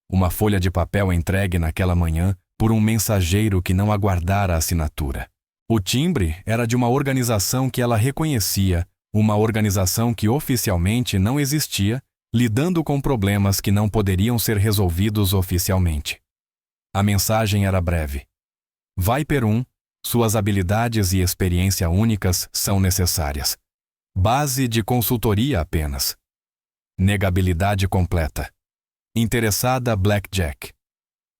Uma folha de papel entregue naquela manhã por um mensageiro que não aguardara a assinatura. O timbre era de uma organização que ela reconhecia, uma organização que oficialmente não existia, lidando com problemas que não poderiam ser resolvidos oficialmente. A mensagem era breve. Viper 1, suas habilidades e experiência únicas são necessárias. Base de consultoria apenas. Negabilidade completa. Interessada Blackjack.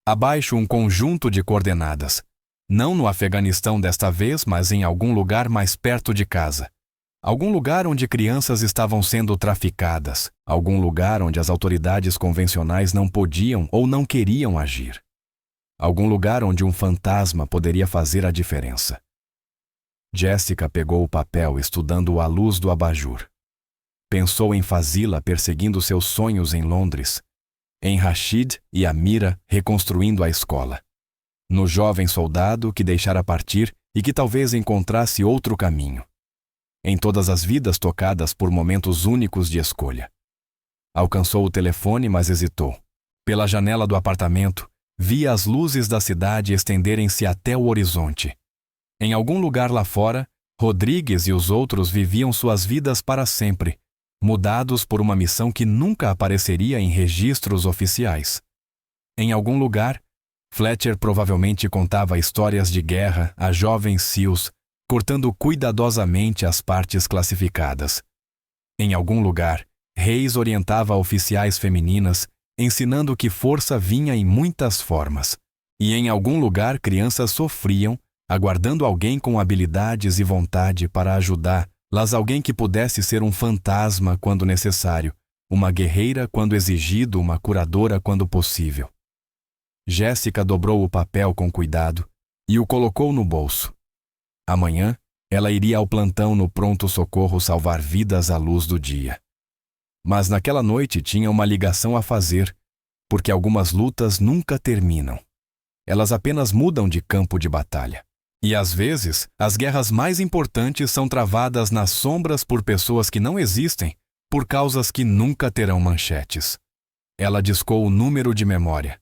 Abaixo um conjunto de coordenadas. Não no Afeganistão desta vez, mas em algum lugar mais perto de casa. Algum lugar onde crianças estavam sendo traficadas. Algum lugar onde as autoridades convencionais não podiam ou não queriam agir. Algum lugar onde um fantasma poderia fazer a diferença. Jessica pegou o papel estudando-o à luz do abajur. Pensou em Fazila perseguindo seus sonhos em Londres, em Rashid e Amira reconstruindo a escola, no jovem soldado que deixara partir e que talvez encontrasse outro caminho, em todas as vidas tocadas por momentos únicos de escolha. Alcançou o telefone, mas hesitou. Pela janela do apartamento, via as luzes da cidade estenderem-se até o horizonte. Em algum lugar lá fora, Rodrigues e os outros viviam suas vidas para sempre, mudados por uma missão que nunca apareceria em registros oficiais. Em algum lugar, Fletcher provavelmente contava histórias de guerra a jovens SEALs, cortando cuidadosamente as partes classificadas. Em algum lugar, Reis orientava oficiais femininas, ensinando que força vinha em muitas formas. E em algum lugar crianças sofriam, aguardando alguém com habilidades e vontade para ajudá-las, alguém que pudesse ser um fantasma quando necessário, uma guerreira quando exigido, uma curadora quando possível. Jéssica dobrou o papel com cuidado e o colocou no bolso. Amanhã, ela iria ao plantão no pronto-socorro salvar vidas à luz do dia. Mas naquela noite tinha uma ligação a fazer, porque algumas lutas nunca terminam. Elas apenas mudam de campo de batalha. E às vezes, as guerras mais importantes são travadas nas sombras por pessoas que não existem, por causas que nunca terão manchetes. Ela discou o número de memória.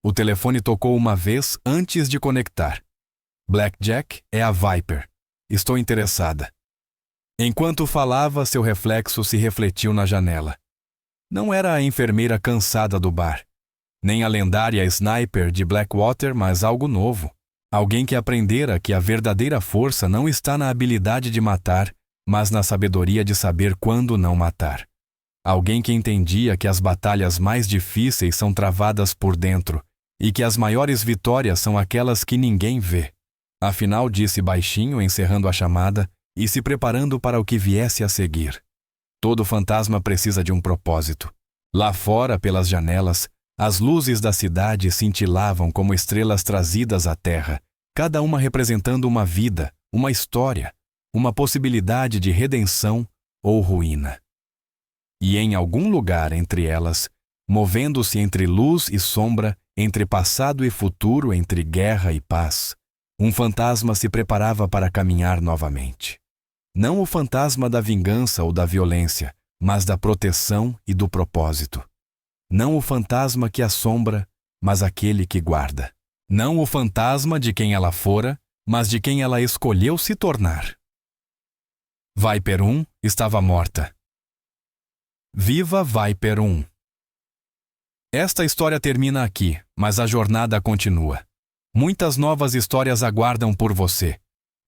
O telefone tocou uma vez antes de conectar. Blackjack é a Viper. Estou interessada. Enquanto falava, seu reflexo se refletiu na janela. Não era a enfermeira cansada do bar, nem a lendária sniper de Blackwater, mas algo novo. Alguém que aprendera que a verdadeira força não está na habilidade de matar, mas na sabedoria de saber quando não matar. Alguém que entendia que as batalhas mais difíceis são travadas por dentro e que as maiores vitórias são aquelas que ninguém vê. Afinal, disse baixinho, encerrando a chamada, e se preparando para o que viesse a seguir. Todo fantasma precisa de um propósito. Lá fora, pelas janelas, as luzes da cidade cintilavam como estrelas trazidas à terra, cada uma representando uma vida, uma história, uma possibilidade de redenção ou ruína. E em algum lugar entre elas, movendo-se entre luz e sombra, entre passado e futuro, entre guerra e paz, um fantasma se preparava para caminhar novamente. Não o fantasma da vingança ou da violência, mas da proteção e do propósito. Não o fantasma que assombra, mas aquele que guarda. Não o fantasma de quem ela fora, mas de quem ela escolheu se tornar. Viper 1 estava morta. Viva Viper 1! Esta história termina aqui, mas a jornada continua. Muitas novas histórias aguardam por você.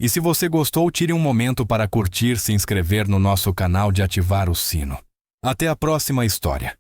E se você gostou, tire um momento para curtir, se inscrever no nosso canal e ativar o sino. Até a próxima história.